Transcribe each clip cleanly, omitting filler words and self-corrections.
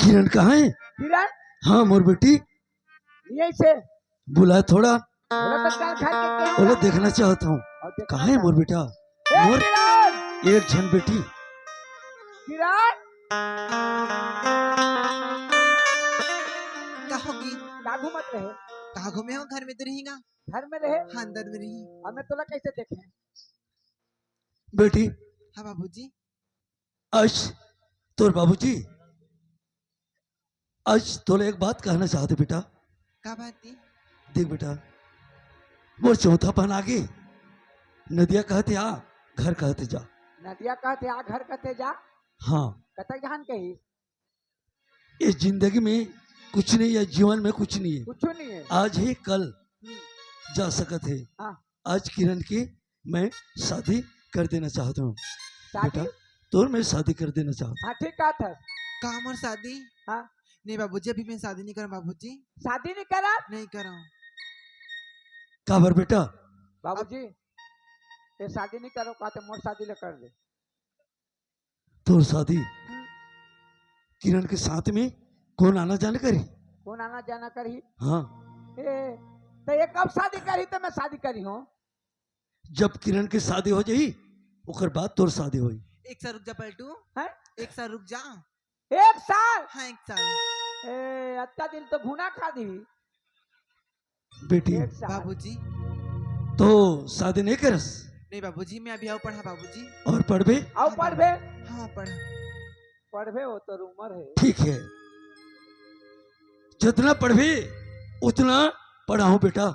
किरण कहाँ है? किरण हाँ मोर बेटी यही से बुला थोड़ा। बोला तो चल घर के बोला देखना चाहता हूँ। और देखना कहाँ है मोर बेटा? ए, मोर किरण एक झन बेटी। किरण कहाँ होगी? का घूमत रहे? कहाँ घूमे हो? घर में तो रहेगा। घर में रहे हाँ अंदर में रही। हमें तोला कैसे देखे? बेटी हाँ बाबूजी। आज तोर बाबूजी आज तोले एक बात कहना चाहते बेटा। क्या बात थी? देख बेटा वो चौथा पन आगे नदिया कहते आ घर कहते जा। नदिया कहते आ घर कहते जा। हाँ कतई जहान कही इस जिंदगी में कुछ नहीं है, जीवन में कुछ नहीं है। कुछ नहीं है। आज ही कल जा सकत है। हाँ आज किरण की मैं शादी कर देना चाहता हूँ शादी बेटा। तो मैं शादी कर देना चाहता हूँ। हाँ ठीक कहा था। कहाँ हमारी शादी? हाँ नहीं बाबूजी अभी मैं शादी नहीं कर बाबूजी। शादी नहीं करा नहीं कर रहा हूँ। काबर बेटा? बाबूजी ये शादी नहीं करो कहते मोर शादी ले कर दे। तो शादी किरण के साथ में कौन आना जाने करी? कौन आना जाना करी? हाँ ए तो ये कब शादी करी? तो मैं शादी करी हूँ। जब किरण की शादी हो जाई ओकर बाद तोर शादी होई। एक साल रुक जा पलटू। हैं? एक साल रुक जा। एक साल? हाँ एक साल। ए अच्छा दिन तो भुना खा दी। बेटी एक साल बाबूजी। तो शादी नहीं करस नहीं बाबूजी मैं अभी आओ पढ़ा बाबूजी। और पढ़बे? आओ पढ़बे। हाँ पढ़ा। पढ़बे हो तो उम्र है। ठीक है जितना पढ़बे उतना पढ़ाऊं बेटा।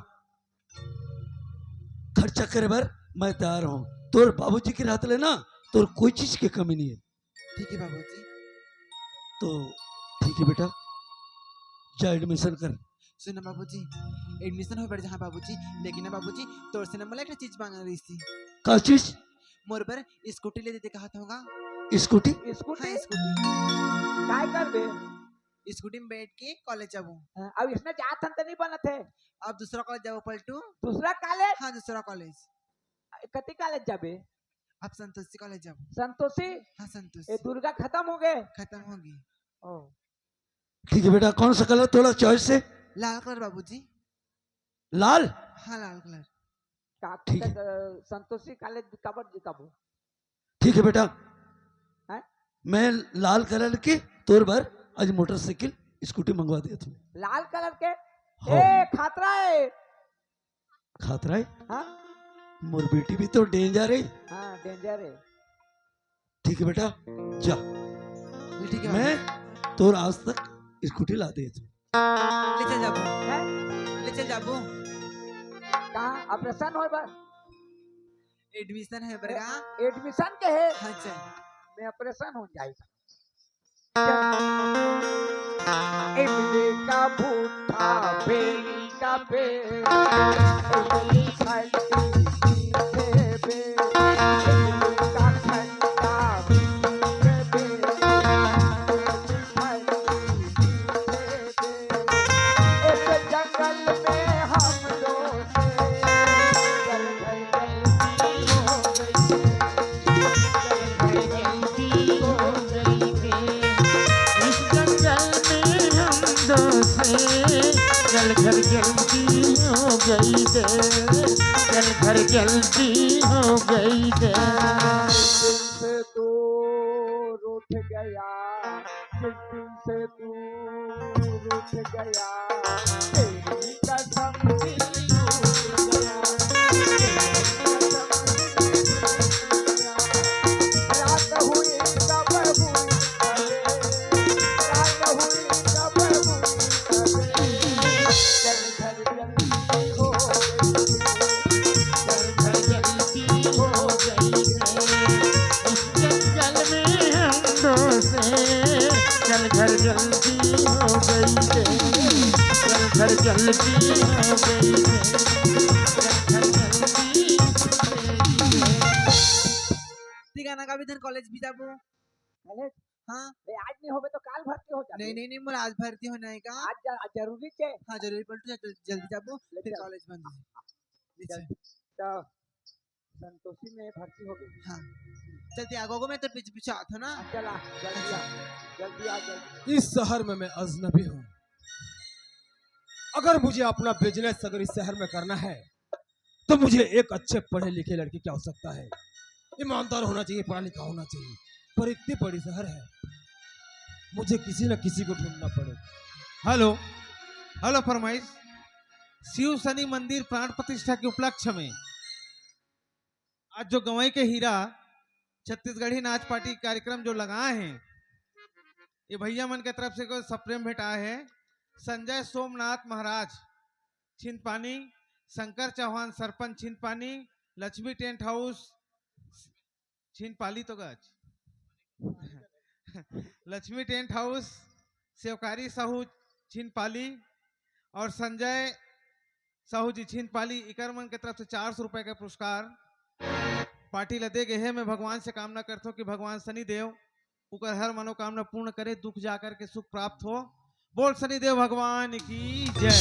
खर्चा करे बर मैं तैयार हूँ। तोर बाबूजी के रहते लेना तोर कोई चीज की कमी नहीं है। ठीक है बाबूजी। तो ठीक है बेटा जा एडमिशन कर। सुनो बाबूजी एडमिशन हो पड़ जा। हाँ बाबूजी लेकिन ना बाबूजी तोर से ना मला एक चीज मांग रही थी। का चीज? मोर पर स्कूटी ले देते कहा था होगा। स्कूटी? स्कूटी हाँ स्कूटी। काय कर बे? स्कूटी में बैठ के कॉलेज जाऊँ। अब इसमें जात हम तो नहीं बनत है। अब दूसरा कॉलेज जाओ पलटू। दूसरा कॉलेज? हाँ दूसरा कॉलेज। कति कॉलेज जाबे? अब संतोषी कॉलेज जाओ। संतोषी? हाँ ये संतोषी। दुर्गा खत्म हो गए? खत्म होगी। ओ ठीक है बेटा कौन सा कलर थोड़ा चॉइस है? लाल कलर बाबूजी। लाल? हाँ लाल कलर। ठीक है। संतोषी कॉलेज कबर जी कब? ठीक है बेटा हैं? मैं लाल कलर की तोर भर आज मोटरसाइकिल स्कूटी मंगवा दिया तू। लाल कलर के? हाँ। ए खातरा है। खातरा है? हाँ मोर बेटी भी तो डेंजर है। हाँ डेंजर है। ठीक है बेटा जा ठीक है मैं तोर आज तक स्कूटी ला दिया तू। ले चल जाबू। हैं? ले चल जाबू। कहाँ ऑपरेशन हो बा? एडमिशन है बरगा। एडमिशन के है? हाँ चल। मैं ऑपरेशन हो जाएगा। इमली का भूठा बेली का बेल इमली खट्टी मीठे बेल इमली का खट्टा मीठे बेल इमली खट्टी मीठे बेल इस जंगल में हम लोग चल गए गलती हो गई चल घर जल्दी हो गई दे। चल घर जल्दी हो गई दे। दिल से दूर उठ गया जिस दिन से दूर उठ गया तेरी कसम दिल टूट गया तेरी कसम दिल टूट गया। रात हुई कब हुई अरे रात हुई कब हुई अरे चल घर जल्दी हो गई चल घर जल्दी हो गई दे। इस जंगल में हम दो से चल घर जल्दी हो गई दे। चल घर जल्दी हो गई दे। चल घर जल्दी हो गई दे। ठीक है ना कभी दिन कॉलेज भी जाबू। कॉलेज? हाँ आज नहीं होवे तो काल भर्ती हो जाते। नहीं नहीं नहीं मोला आज भर्ती होना है का। आज जरूरी के? हाँ जरूरी पलटू जल्दी जाबू फिर चल। कॉलेज बंद हो। चल। तो संतोषी में भर्ती हो गई। हाँ चलते आगो मैं तो पीछे पीछे आता ना। चला जल्दी आ, जल्दी आ, जल्दी। इस शहर में मैं अजनबी हूँ। अगर मुझे अपना बिजनेस अगर इस शहर में करना है तो मुझे एक अच्छे पढ़े लिखे लड़के की आवश्यकता है। ईमानदार होना चाहिए, पढ़ा लिखा होना चाहिए। पर इतनी बड़ी शहर है, मुझे किसी न किसी को ढूंढना पड़ेगा। हेलो हेलो फरमाइश। शिव शनि मंदिर प्राण प्रतिष्ठा के उपलक्ष्य में आज जो गंवई के हीरा छत्तीसगढ़ी नाच पार्टी कार्यक्रम जो लगाए हैं, ये भैया मन के तरफ से कोई सप्रेम भेंट आए हैं। संजय सोमनाथ महाराज छिंदपानी, शंकर चौहान सरपंच छिंदपानी, लक्ष्मी टेंट हाउस छिंदपाली तो गज लक्ष्मी टेंट हाउस सेवकारी साहू छिंदपाली और संजय साहू जी छिंदपाली इकर मन के तरफ से 400 रुपए का पुरस्कार पार्टी ला दे गए है। मैं भगवान से कामना करता हूँ कि भगवान शनिदेव उकर हर मनोकामना पूर्ण करे, दुख जाकर के सुख प्राप्त हो। बोल शनिदेव भगवान की जय।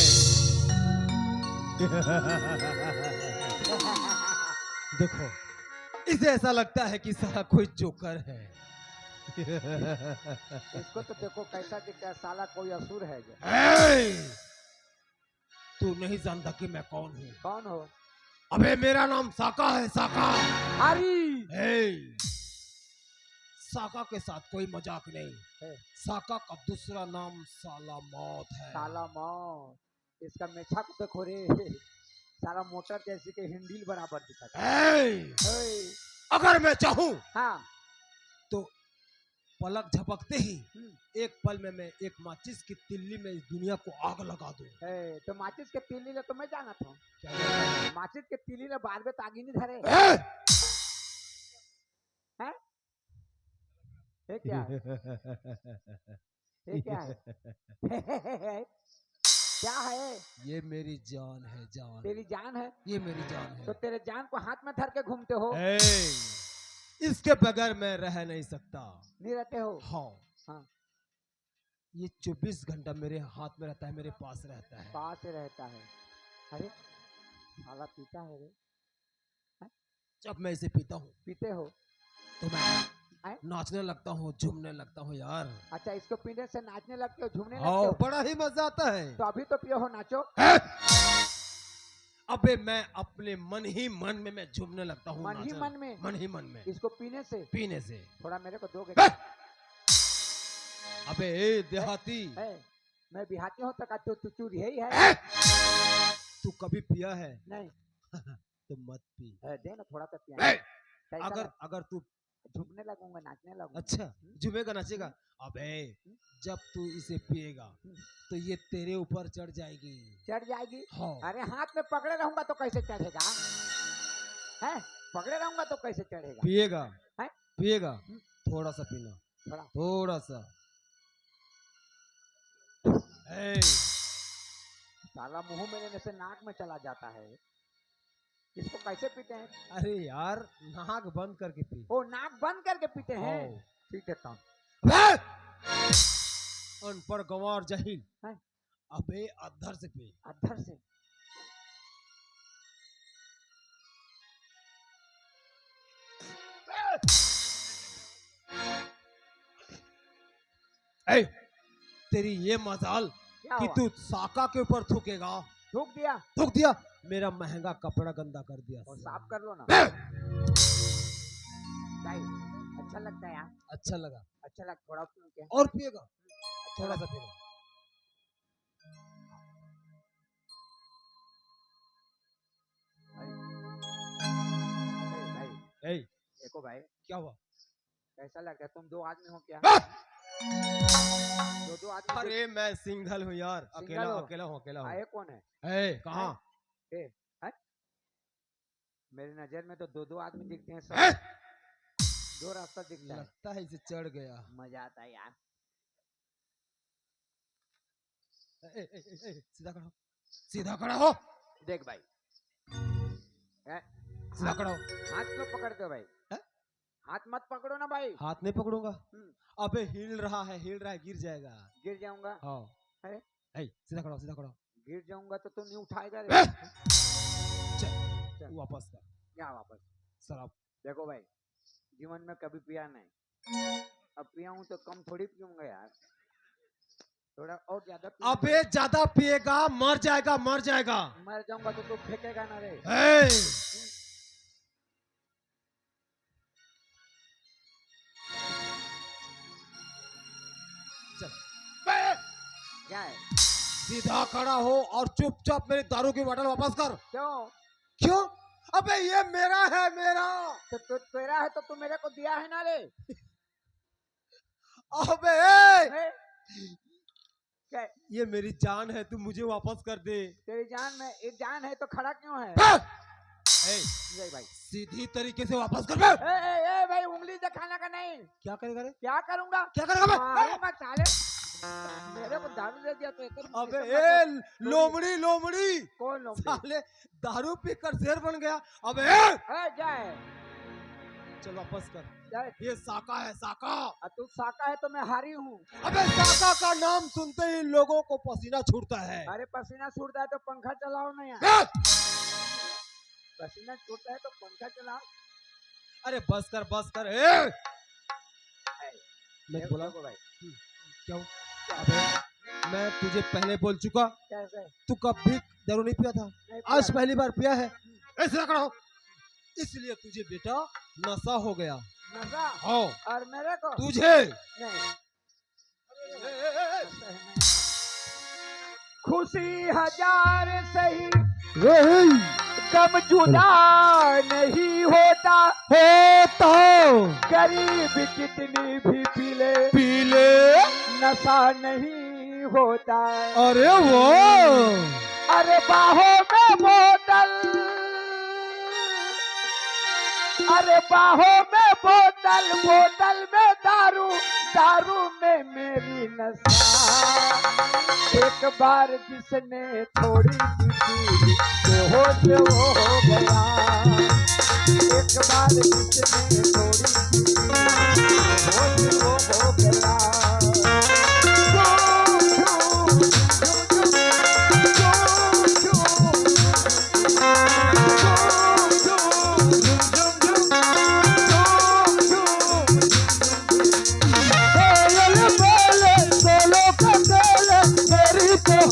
देखो, इसे ऐसा लगता है कि साला कोई जोकर है। इसको तो देखो कैसा दिखता है, साला कोई असुर है जो। तू नहीं जानता कि मैं कौन हूँ? कौन हो? अबे मेरा नाम साका है, साका। हरी साका के साथ कोई मजाक नहीं है। साका का दूसरा नाम साला मौत है। साला मौत, इसका मेछा को देखो रे, साला मोटर जैसी के हिंडील बराबर दिखता है। अगर मैं चाहूँ हाँ तो पलक झपकते ही एक पल में मैं एक माचिस की तिल्ली में इस दुनिया को आग लगा दूं। तो माचिस के तीली ले तो मैं जाना था। क्या माचिस के तीली ले बाद में तागी नहीं धरे हैं? ये क्या है? ये क्या है? क्या है? ये मेरी जान है, जान। तेरी जान है? ये मेरी जान है। तो तेरे जान को हाथ में धर के घूमते हो? इसके बगैर मैं रह नहीं सकता। नहीं रहते हो? हाँ। ये 24 घंटा मेरे हाथ में रहता है, मेरे पास रहता है। पास रहता है। अरे साला पीता है रे? जब मैं इसे पीता हूँ, पीते हो तो मैं नाचने लगता हूँ, झूमने लगता हूँ यार। अच्छा, इसको पीने से नाचने लगते हो, झूमने लगते हो? बड़ा ही मजा आता है। तो अभी तो पियो हो, नाचो। अबे मैं अपने मन ही मन में मैं झूमने लगता हूँ। मन ही मन में? मन ही मन में। इसको पीने से? पीने से। थोड़ा मेरे को दोगे? अबे देहाती है? मैं देहाती हूँ तो का तू चूरी है? तू कभी पिया है? नहीं। तो मत पी। दे ना थोड़ा सा पिया। अगर तू झूमने लगूंगा, नाचने लगूंगा। अच्छा, झूमेगा नाचेगा? अबे जब तू इसे पिएगा तो ये तेरे ऊपर चढ़ जाएगी। चढ़ जाएगी? हाँ। अरे हाथ में पकड़े रहूंगा तो कैसे चढ़ेगा? है? पकड़े रहूंगा तो कैसे चढ़ेगा? पिएगा? है? पिएगा? थोड़ा सा पीना, थोड़ा सा। साला मुंह में लेने से नाक में चला जाता है। इसको कैसे पीते हैं? अरे यार, नाक बंद करके पी। ओ, नाक बंद करके पीते हैं? ठीक है काम। अनपढ़ गंवार जहील। अबे अधर से पी। अधर से? तेरी ये मजाल कि तू साका के ऊपर थूकेगा। थूक दिया? थूक दिया। मेरा महंगा कपड़ा गंदा कर दिया। और साफ कर लो ना भाई। अच्छा लगता है यार? अच्छा लगा। अच्छा लगा। थोड़ा क्या और पिएगा? थोड़ा सा पिएगा। भाई देखो भाई, क्या हुआ? कैसा लगता है? तुम दो आदमी हो क्या? दो आदमी? अरे मैं सिंगल हूँ यार, अकेला हूँ। आए कौन है? कहाँ? मेरी नजर में तो दो आदमी दिखते हैं सब। दो रास्ता दिखता है। लगता है इसे चढ़ गया। मजा आता है यार। सीधा खड़ा हो, सीधा खड़ा हो। देख भाई, सीधा खड़ा हो। हाथ क्यों पकड़ते हो भाई? हाथ मत पकड़ो ना भाई। हाथ नहीं पकड़ूंगा। अबे हिल रहा है, गिर जाएगा। गिर जाऊंगा? हाँ। सीधा खड़ा हो, सीधा खड़ा हो। गिर जाऊंगा तो नहीं उठाएगा रे। चल वापस कर। क्या वापस? शराब। देखो भाई, जीवन में कभी पिया नहीं। अब पिया हूँ तो कम थोड़ी पीऊंगा यार, थोड़ा और ज्यादा पीऊंगा। अबे ज्यादा पिएगा मर जाएगा, मर जाएगा। मर जाऊंगा तो तू फेंकेगा ना रे। ए! चल क्या है? सीधा खड़ा हो और चुपचाप मेरी दारू की बोतल वापस कर। क्यों? क्यों? अबे ये मेरा है, मेरा। तो तेरा है तो तू मेरे को दिया है ना रे। अबे ए? क्या है? ये मेरी जान है, तू मुझे वापस कर दे। तेरी जान में एक जान है तो खड़ा क्यों है? ए, जय भाई। सीधी तरीके से वापस कर बे। ए भाई, उंगली दिखाना का नहीं। क्या करेगा रे? क्या करूंगा? क्या करेगा बे? मारूंगा साले। मेरे को दारू दे दिया तो एक अबे ए लोमड़ी, लोमड़ी। कौन लोग? साले दारू पीकर शेर बन गया। अबे क्या है? चल वापस कर। जय। ये साका है, साका। तू साका है तो मैं हारी हूँ। अबे साका का नाम सुनते ही लोगों को पसीना छूटता है। अरे पसीना छूटता है तो पंखा चलाओ ना यार। ए! पसीना छूटता है तो पंखा चलाओ। अरे बस कर, बस कर। ए! मैं बोला देखो भाई। क्या? अबे मैं तुझे पहले बोल चुका, कैसे? तू कभी दारू नहीं पिया था, नहीं पिया। आज पहली बार पिया है। ऐसे रखना हो, इसलिए तुझे बेटा नशा हो गया। नशा? हाँ और मेरे को तुझे। नहीं। खुशी हजार सही गम जुदा नहीं होता, गरीब कितनी भी पी ले नशा नहीं होता। अरे वो अरे बाहों में बोतल, अरे बाहों में बोतल, बोतल में दारू, दारू में मेरी नशा। एक बार जिसने थोड़ी सी पी बेहोश वो हो गया। एक बार जिसने थोड़ी सी पी बेहोश वो हो गया।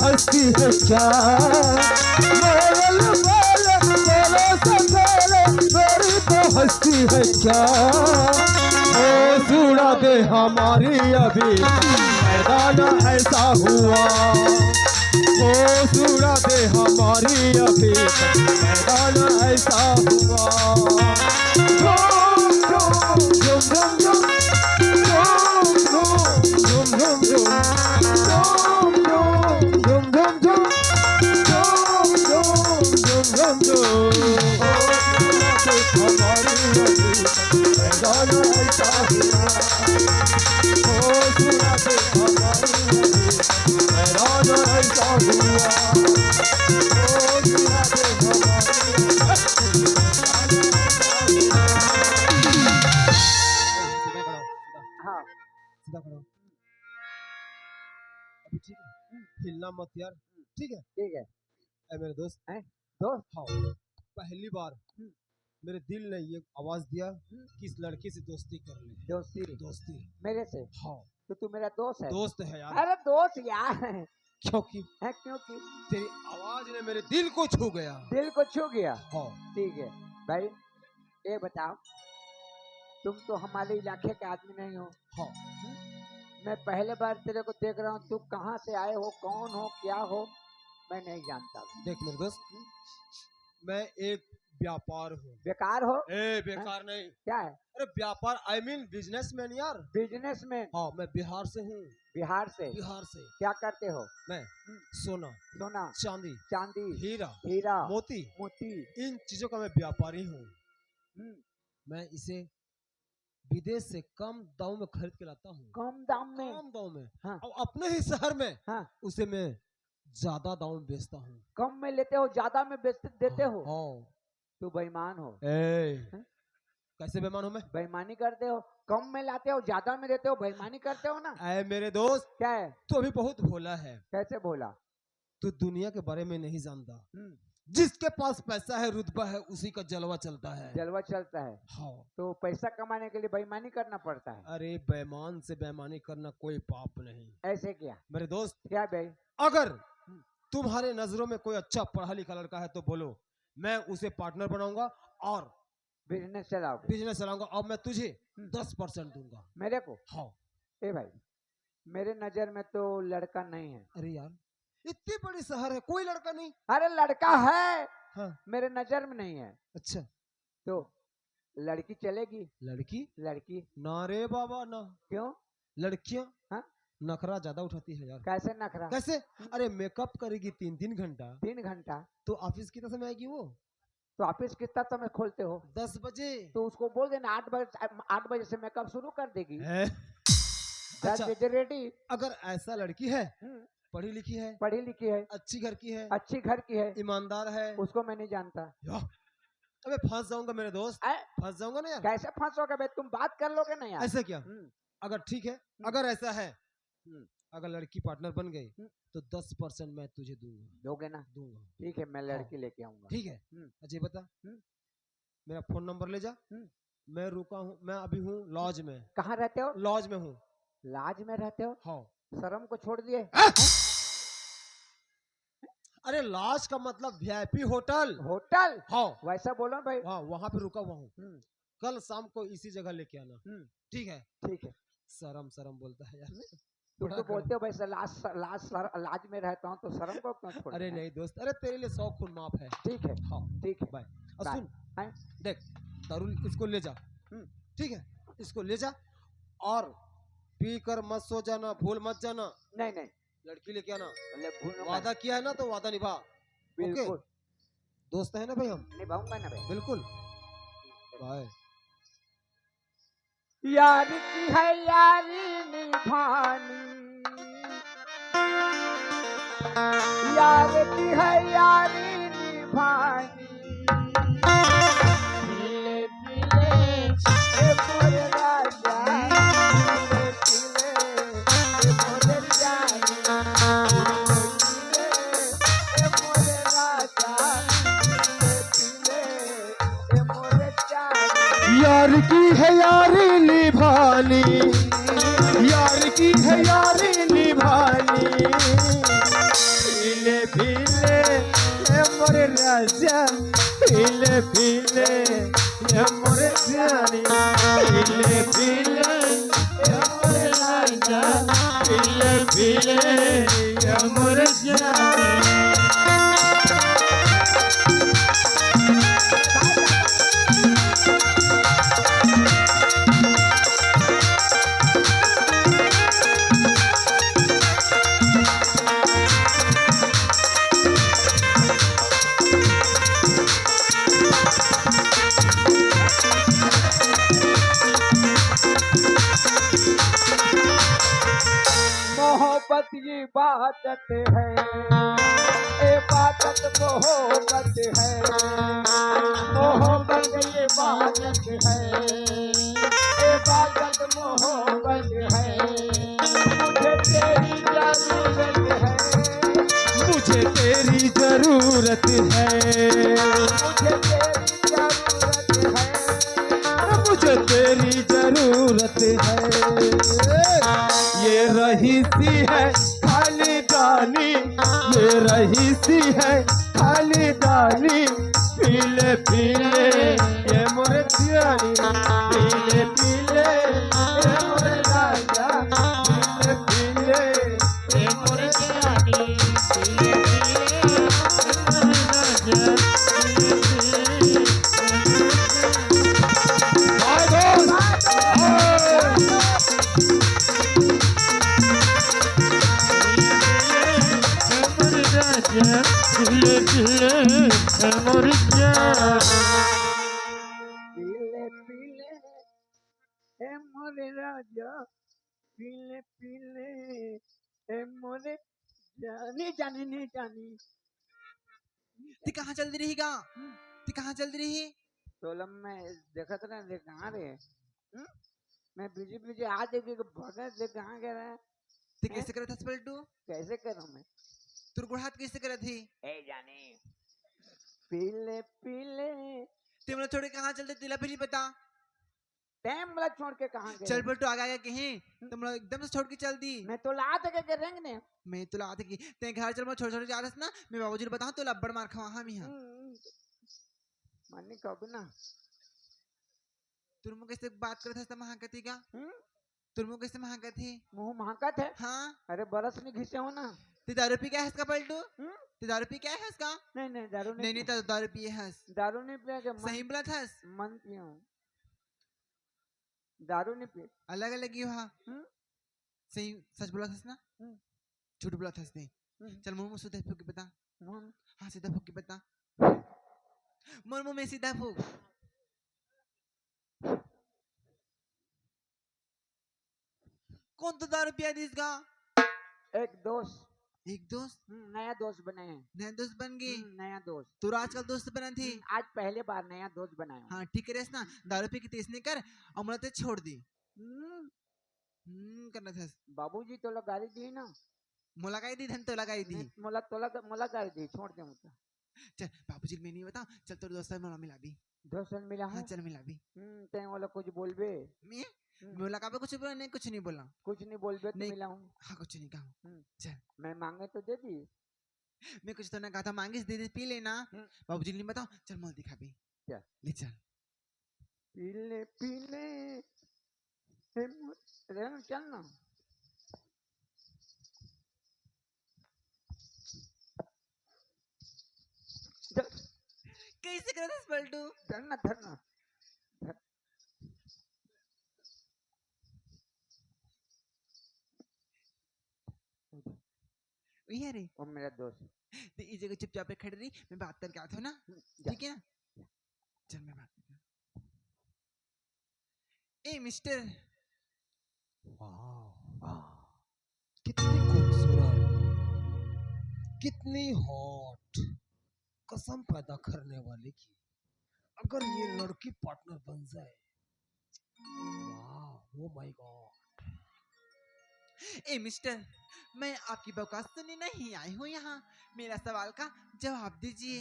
हस्ती है क्या मोरल बोले बोले सफेरे मेरी तो हस्ती है क्या। ओ सुना दे हमारी अभी मैदान ऐसा हुआ। ओ सुना दे हमारी अभी मैदान ऐसा हुआ। झूम झूम झूम झूम झूम झूम झूम हाँ सीधा खड़ा हो। अभी ठीक है, हिलना मत यार, ठीक है? ठीक है। ऐ मेरे दोस्त, हैं? दोस्त? हाँ पहली बार मेरे दिल ने ये आवाज दिया कि इस लड़की से दोस्ती कर ले। दोस्ती? दोस्ती मेरे से? हाँ तो तू मेरा दोस्त है? दोस्त है यार। अरे दोस्त यार है क्योंकि क्योंकि तेरी आवाज ने मेरे दिल को छू गया। दिल को छू गया। हाँ ठीक है भाई, ये बताओ, तुम तो हमारे इलाके के आदमी नहीं हो। हाँ मैं पहले बार तेरे को देख रहा हूँ। तू कहाँ से आए हो, कौन हो, क्या हो, मैं नहीं जानता। देख मेरे दोस्त, मैं एक व्यापार हूँ। बेकार हो? ए बेकार नहीं। क्या है? अरे व्यापार आई मीन बिजनेसमैन यार। बिजनेसमैन? हाँ मैं बिहार से हूँ। बिहार से? बिहार से। क्या करते हो? मैं सोना, सोना, चांदी, चांदी, हीरा, हीरा, मोती, मोती, इन चीजों का मैं व्यापारी हूँ। मैं इसे विदेश से कम दाम में खरीद के लाता हूँ। कम दाम में? कम दाम में। हाँ। और अपने ही शहर में हाँ। उसे मैं ज्यादा दाम में बेचता हूँ। कम में लेते हो, ज्यादा में बेच देते हो? हाँ। तू बेईमान हो। कैसे बेईमान हूँ मैं? बेईमानी करते हो, कम में लाते हो, ज्यादा में देते हो, बेईमानी करते हो ना। ऐ मेरे दोस्त, क्या है? तू अभी बहुत भोला है। कैसे भोला? तू दुनिया के बारे में नहीं जानता। जिसके पास पैसा है, रुतबा है, उसी का जलवा चलता है। जलवा चलता है। हाँ। तो पैसा कमाने के लिए बेईमानी करना पड़ता है। अरे बेईमान से बेईमानी करना कोई पाप नहीं। ऐसे क्या? मेरे दोस्त, क्या भाई? अगर तुम्हारे नजरों में कोई अच्छा पढ़ा लिखा लड़का है तो बोलो, मैं उसे पार्टनर बनाऊंगा और बिजनेस चलाओगे? बिजनेस चलाऊंगा और मैं तुझे 10% दूंगा। मेरे को? हाँ। ए भाई, मेरे नजर में तो लड़का नहीं है। अरे यार, इतनी बड़ी शहर है, कोई लड़का नहीं? अरे लड़का है, हाँ। मेरे नजर में नहीं है। अच्छा, तो लड़की चलेगी? लड़की? लड़की ना रे बाबा ना। क्यों? लड़कियां हाँ? नखरा ज्यादा उठाती है यार। कैसे नखरा? कैसे? अरे मेकअप करेगी 3-3 घंटा, 3 घंटा? तो ऑफिस कितना समय आएगी वो? तो ऑफिस कितना समय खोलते हो? 10 बजे। तो उसको बोल देना 8 बजे से मेकअप शुरू कर देगी। है? 10 अच्छा, बजे रेडी। अगर ऐसा लड़की है, पढ़ी लिखी है, पढ़ी लिखी है, अच्छी घर की है, अच्छी घर की है, ईमानदार है, उसको मैं नहीं जानता। अबे फंस जाऊंगा मेरे दोस्त, फंस जाऊंगा ना यार। कैसे फंसोगे भाई? तुम बात कर लोगे ना यार। ऐसा क्या? अगर ठीक है, अगर ऐसा है, अगर लड़की पार्टनर बन गई तो 10% मैं तुझे दूंगा। दोगे ना? दूंगा। ठीक है, मैं लड़की लेके आऊंगा। ठीक है। अच्छा बता, मेरा फोन नंबर ले जा। मैं रुका हूँ, मैं अभी हूँ लॉज में। कहाँ रहते हो? लॉज में हूँ। लाज में रहते हो? हाँ। शर्म को छोड़ दिए? अरे लॉज का मतलब वीआईपी होटल। होटल? हाँ। वैसा बोलो भाई। हाँ, वहाँ पे रुका हुआ हूँ। कल शाम को इसी जगह लेके आना। ठीक है? ठीक है। शर्म बोलता है यार। तुम तो बोलते हो वैसे लाज में रहता हूँ, तो शर्म को क्यों छोड़? अरे नहीं दोस्त, अरे तेरे लिए 100 खून माफ है। ठीक है। हाँ ठीक है। बाय। और सुन, देख, दारू इसको ले जा। ठीक है, इसको ले जा और पी कर मत सो जाना, भूल मत जाना। नहीं नहीं, लड़की लेके आना। भूलूंगा। वादा किया है ना, तो वादा निभा। बिल्कुल। दोस्त है ना भाई हम? निभाऊंगा ना भाई। बिल्कुल। बाय। यार की है यारी निभानी, यार की है यारी निभानी, पीले पीले ए मोरे राजा, पीले पीले ए मोरे जानी, पीले पीले ए मोरे राजा, पीले पीले ए मोरे जानी। यार की है यारी निभानी, यार की है यारी निभानी, पीले पीले ये मोरे राजा, पीले पीले ये मोरे जानी, पीले पीले ये मोरे राजा, पीले पीले ये मोरे जानी। मोहब्बत ये इबादत है, इबादत मोहब्बत है, मोहब्बत ये इबादत है, इबादत मोहब्बत है। मुझे तेरी जरूरत है, मुझे तेरी जरूरत है, मुझे तेरी जरूरत है, मुझे तेरी जरूरत है। ये रही सी है खाली दानी, ये रही सी है खाली दानी, पीले पीले ये मोरे जानी, पीले पीले ये मोरे राजा, पीले पीले ये मोरे जानी, पीले पीले ये मोरे राजा, पीले पीले। पीले पीले मोर जान, पीले पीले ए मोरे राजा, पीले पीले ए मोरे जानी जानी नहीं जानी। ती कहाँ चल रहीगा? ती कहाँ चल रही? सोलम में देखा था ना, देख कहाँ रहे? मैं बिजी बिजी आ देखे भगत देख कहाँ गए रहे? ती कैसे करत हस पलटू? कैसे करूँ मैं? तुर गुड़ हाथ कैसे करत थी? ए जानी पीले पीले तुम लोग छोड़ के कहाँ चलते तिला फिर बता। टाइम वाला छोड़ के कहाँ गए? चल बल्टू आगे आगे कहीं तुम लोग एकदम से छोड़ के चल दी। मैं तो लात के रेंग ने मैं तो लाते की ते घर चल मैं छोड़ छोड़ जा रहा ना। मैं बाबूजी को बताऊं तो लब्बड़ मार खावा हम यहाँ। मानी कब ना तुम कैसे बात करते थे महाकती का? हम्म? तुम कैसे महाकती? मुंह महकत है। हाँ अरे बरस नहीं घिसे हो ना। ते दारू पी क्या है इसका पलटू? हम्म? ते दारू पी क्या है इसका? नहीं नहीं दारू नहीं नहीं तो दारू पिए हंस। दारू नहीं पिया के सही बोला था। मन पिया हूँ। दारू नहीं पिए। अलग अलग ही हुआ। हम्म? सही सच बोला था ना? हम्म। झूठ बोला था इसने। चल मुंह में सीधा फूक के बता। मुंह हाँ सीधा फूक के बता। मुंह में सीधा फूक। कौन तो दारू पिया थी इसका? एक दोस्त एक दोस्त नया दोस्त बने हैं। नया दोस्त बन गई। नया दोस्त तू आजकल दोस्त बना थी। आज पहले बार नया दोस्त बनाया हूँ। हाँ ठीक है ना दारू पी के तेज कर और मुझे छोड़ दी। करना था। बाबूजी तो गाड़ी दी ना। मुलाकाई दी धन तो लगाई दी। मोला गाड़ी दी छोड़ दे मुझे। चल बाबूजी मैं नहीं बता। चल तेरे दोस्त मोला मिला भी। दोस्त मिला हाँ है। चल मिला भी। ते वाला कुछ बोलबे? मैं मुलाकात पे कुछ बोला नहीं कुछ नहीं बोला। कुछ नहीं बोलबे तो नहीं। मिला हूँ। हाँ कुछ नहीं कहा। चल मैं मांगे तो दे दी। मैं कुछ तो ना कहा था मांगिस दे दे पी लेना। बाबूजी ने बताओ चल मोल दिखा भी। क्या? ले चल। पीले पीले चल ना। कैसे कर रहा पलटू? धरना धरना ये रे वो मेरा दोस्त। तो इस जगह चुपचाप पे खड़ी रही मैं बात करके आता हूँ ना। ठीक है ना? चल मैं बात करता हूँ। ए मिस्टर कितनी खूबसूरत, कितनी हॉट, कसम पैदा करने वाले की। अगर ये लड़की पार्टनर बन जाए, वाह, oh my God. A mister मैं आपकी बकवास सुनने नहीं आई हूँ यहाँ। मेरा सवाल का जवाब दीजिए।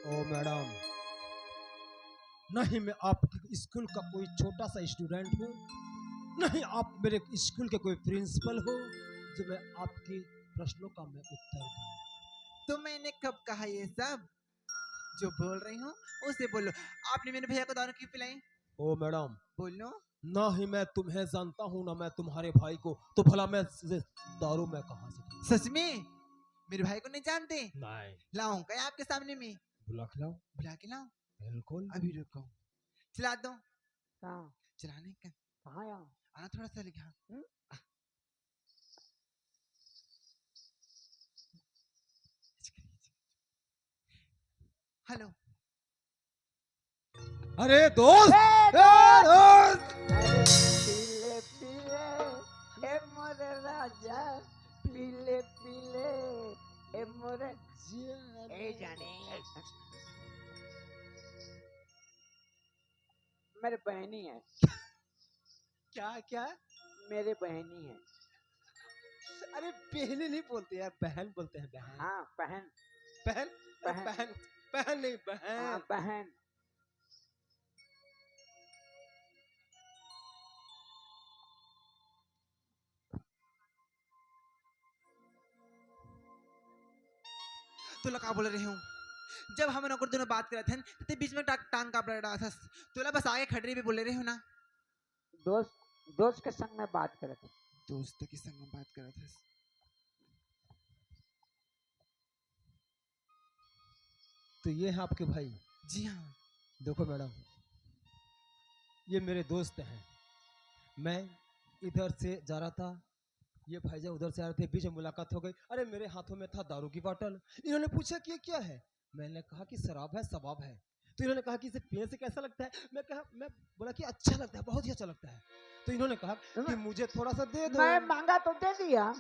ओ मैडम, नहीं मैं आपके स्कूल का कोई छोटा सा स्टूडेंट हूँ, नहीं आप मेरे स्कूल के कोई प्रिंसिपल हो जो मैं आपके प्रश्नों का मैं उत्तर दूं। तो मैंने कब कहा ये सब? जो बोल रही हूँ उसे बोलो। आपने मेरे भैया को दारू क्यों पिलाई? ओ मैडम, बोलो। ना ही मैं तुम्हें जानता हूँ ना मैं तुम्हारे भाई को, तो भला मैं दारू में कहाँ से पीऊं? सच में मेरे भाई को नहीं जानते? नहीं। लाऊं क्या आपके सामने में? बुला खिलाओ। बुला के लाऊं? बिल्कुल। अभी रुको। चला दो। कहाँ? चलाने का कहाँ यहाँ? आना थोड़ा सा लिखा। हेलो। अरे दोस्त, दोस्त! अरे पीले पीले ए मोरे राजा, पीले पीले ए मोरे ए जाने। मेरे बहनी है। क्या क्या? मेरे बहनी है। अरे बहन नहीं बोलते यार, बहन बोलते हैं। बहन। हाँ बहन। बहन बहन। बहन बहन नहीं हाँ बहन। बहन। तो लगा बोल रही हूँ जब हम नौकर दोनों बात कर रहे थे तो बीच में टांग का पलटा था। तो बस आगे खड़े भी बोले रहे हो ना। दोस्त के संग में बात कर रहे थे। दोस्त के संग में बात कर रहा था। तो ये है आपके भाई? जी हाँ। देखो मैडम, ये मेरे दोस्त हैं। मैं इधर से जा रहा था, ये भाईजान उधर से आ रहे थे, बीच में मुलाकात हो गई। अरे मेरे हाथों में था दारू की बोतल। इन्होंने पूछा कि ये क्या है? मैंने कहा कि शराब है, सबाब है। तो इन्होंने कहा कि इसे पीने से कैसा लगता है? मैं बोला कि अच्छा लगता है, बहुत ही अच्छा लगता है। तो इन्होंने कहा कि मुझे थोड़ा सा दे दो। मैं मांगा तो दे दिया,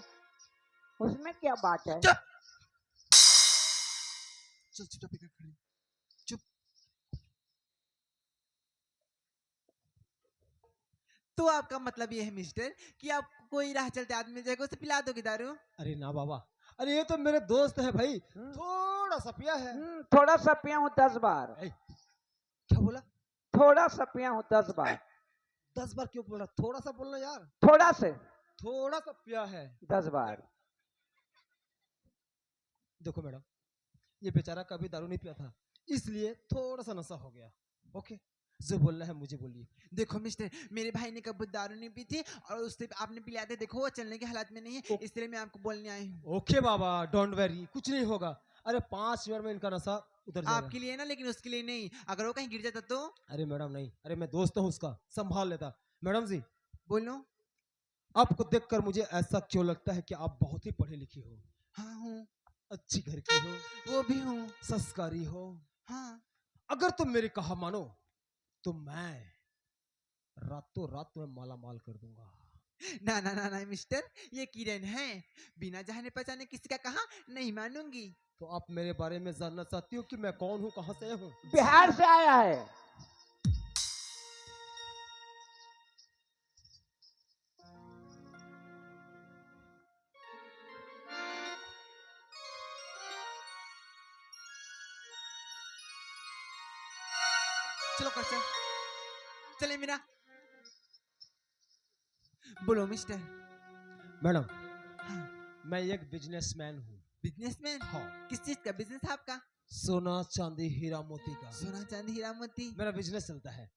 उसमें क्या बात है? चुप चुप खड़े चुप। तो आपका मतलब ये है मिस्टर कि आप कोई राह चलते आदमी जाएगा उसे पिला दोगे दारू? अरे ना बाबा, अरे ये तो मेरे दोस्त है भाई, थोड़ा सा पिया है। थोड़ा सा पिया हूँ 10 बार। क्या बोला? थोड़ा सा पिया हूँ 10 बार। 10 बार क्यों बोला? थोड़ा सा बोलना यार। थोड़ा से थोड़ा सा पिया है। 10 बार। देखो मैडम, ये बेचारा कभी दारू नहीं पिया था, इसलिए थोड़ा सा नशा हो गया। ओके, जो बोलना है मुझे बोलिए। देखो मिस्टर, मेरे भाई ने कभी दारू नहीं पी थी और उससे आपने पिलाया था, देखो वो चलने के हालात में नहीं है, इसलिए मैं आपको बोलने आई हूँ। ओके बाबा, डोंट वरी, कुछ नहीं होगा। अरे 5 मिनट में इनका नशा उतर जाएगा। आपके लिए ना, लेकिन उसके लिए नहीं। अगर वो कहीं गिर जाता तो? अरे मैडम नहीं, अरे मैं दोस्त हूँ उसका, संभाल लेता। मैडम जी, बोलो। आपको देखकर मुझे ऐसा क्यों लगता है कि आप बहुत ही पढ़ी लिखी हो, हाँ हूँ। अच्छी घर की हो, वो भी हूँ। संस्कारी हो। हाँ। अगर तुम मेरी कहा मानो तो मैं रातों रात में माला माल कर दूंगा। ना ना ना ना मिस्टर, ये किरण है, बिना जाने पहचाने किसी का कहा नहीं मानूंगी। तो आप मेरे बारे में जानना चाहती हो कि मैं कौन हूँ, कहाँ से हूँ? बिहार से आया है। चलो कर चल, चले मीरा। बोलो मिस्टर। मैडम, हाँ। मैं एक बिजनेसमैन हूँ। बिजनेसमैन? हाँ। किस चीज का बिजनेस है आपका? सोना चांदी हीरा मोती का सोना चांदी हीरा मोती। मेरा बिजनेस चलता है,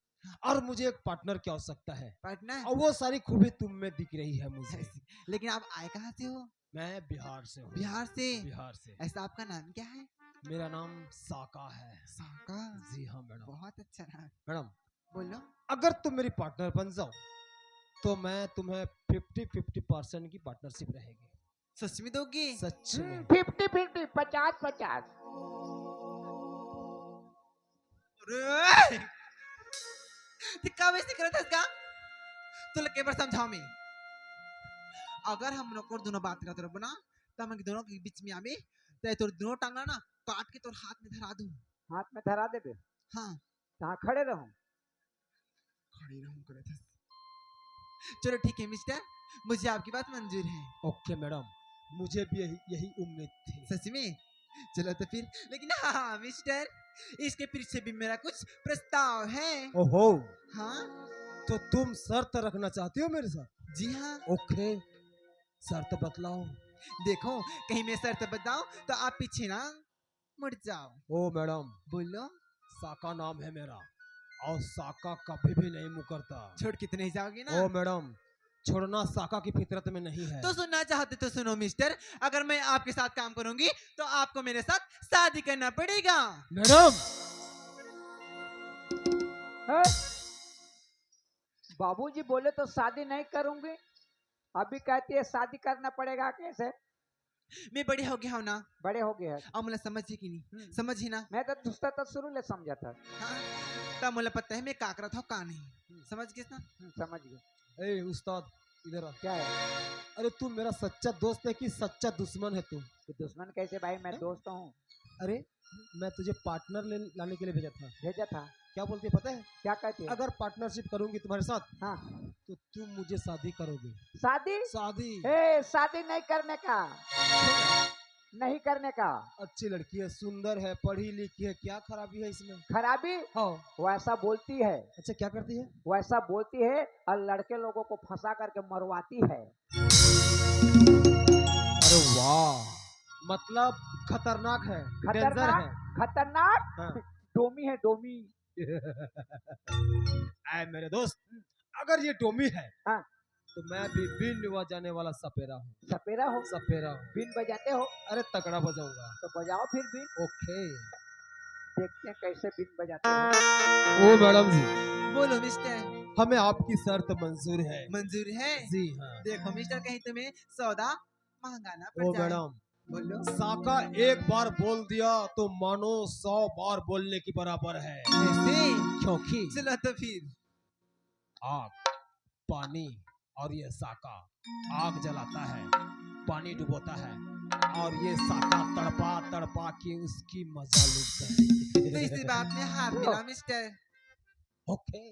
और मुझे एक पार्टनर की आवश्यकता है, पार्टनर? और वो सारी खूबी तुम में दिख रही है मुझे। लेकिन आप आए कहाँ से हो? मैं बिहार से हूँ। बिहार से? बिहार से। ऐसा आपका नाम क्या है? मेरा नाम साका है। साका? जी हाँ मैडम। बहुत अच्छा नाम। मैडम, बोलो। अगर तुम मेरी पार्टनर बन जाओ तो मैं तुम्हें 50-50% की पार्टनरशिप रहेगी। सच में दोगी? सच में। 50-50, 50-50। अरे! दिक्का वैसे करत हस का? तो लगे पर समझाओ मैं। अगर हम लोग को दोनों बात करते रहो ना, तो हम दोनों के बीच में आवे, तो तोर दोनों टांगा ना काट के तोर हाथ में धरा दूं। हाथ में धरा देबे? हाँ। कहाँ खड़े रहूं? खड़ी रहूं करत हस। चलो ठीक है मिस्टर, मुझे आपकी बात मंजूर है। ओके मैडम, मुझे भी यही उम्मीद थी। सच में? चलो तो फिर, लेकिन हाँ मिस्टर, इसके पीछे भी मेरा कुछ प्रस्ताव है। ओहो, हाँ? तो तुम शर्त रखना चाहती हो मेरे साथ? जी हाँ। ओके, शर्त बतलाओ। देखो, कहीं मैं शर्त बताऊं तो आप पीछे ना मुड़ जाओ। ओ मैडम, बोलो। साका नाम है मेरा, और साका कभी भी नहीं मुकरता। छोड़ के तो नहीं जाओगे ना? ओ मैडम, छोड़ना साका की फितरत में नहीं है। तो सुनना चाहते तो सुनो मिस्टर, अगर मैं आपके साथ काम करूंगी तो आपको मेरे साथ शादी करना पड़ेगा। मैडम, हैं? बाबूजी बोले तो शादी नहीं करूंगी, अभी कहती है शादी करना पड़ेगा। कैसे? मैं बड़ी हो गया हूं ना, बड़े हो गए हैं। अब मुझे समझिए कि नहीं समझी ना? मैं तो दूसरा तो शुरू ले समझा था। हाँ, तब मुझे पता है मैं का करा था का नहीं। समझ गए ना? समझ गए। ए उस्ताद, इधर आ। क्या है? अरे तू मेरा सच्चा दोस्त है कि सच्चा दुश्मन है तू? कि दुश्मन कैसे भाई, मैं दोस्त हूँ। अरे मैं तुझे पार्टनर लाने के लिए भेजा था। भेजा था? क्या बोलती है पता है? क्या कहती है? अगर पार्टनरशिप करूंगी तुम्हारे साथ हाँ। तो तुम मुझे शादी करोगे। शादी? शादी। शादी नहीं करने का, नहीं करने का। अच्छी लड़की है, सुंदर है, पढ़ी लिखी है, क्या खराबी है इसमें? खराबी? हाँ। वैसा बोलती है। अच्छा, क्या करती है? वैसा बोलती है और लड़के लोगों को फंसा करके मरवाती है। अरे वाह, मतलब खतरनाक है, डेंजर खतरनाक? है। खतरनाक? हाँ। डोमी है, डोमी। आए मेरे दोस्त, अगर ये डोमी है हाँ। तो मैं भी बिन बजाने वाला सपेरा हूँ। सपेरा हो? सपेरा हूँ। बीन बजाते हो? अरे तगड़ा बजाऊंगा। तो बजाओ फिर बीन, ओके। देखते हैं कैसे बीन बजाते हो। ओ मैडम जी, बोलो मिस्टर। हमें आपकी शर्त मंजूर है। मंजूर है? जी हाँ। देखो मिस्टर, कहीं तुम्हें सौदा महंगा ना पड़ ओ जाए। मैडम, बोलो। साका एक बार बोल दिया तो मानो 100 बार बोलने की बराबर है। ऐसे? क्योंकि चलो तो फिर। आग, पानी और ये साका आग जलाता है, पानी डुबोता है, और ये साका तड़पा तड़पा के उसकी मजा लूटता है। तो इसी बात में हाथ मिला मिस्टर। ओके।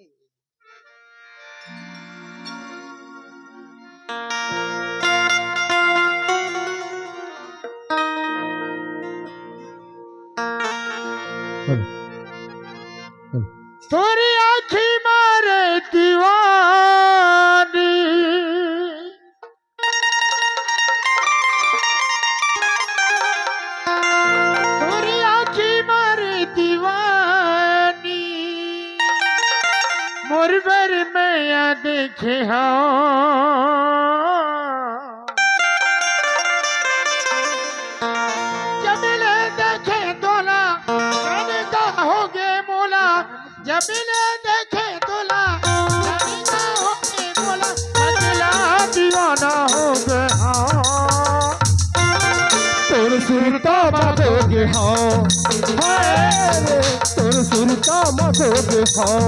देखे हो जब ले देखे तोला जाने का होगे मोला जब ले देखे तोला जाने का होगे मोला अकेला दीवाना हो गया तोर सुरता मागोगे हाँ तोर सुरता मागोगे हाँ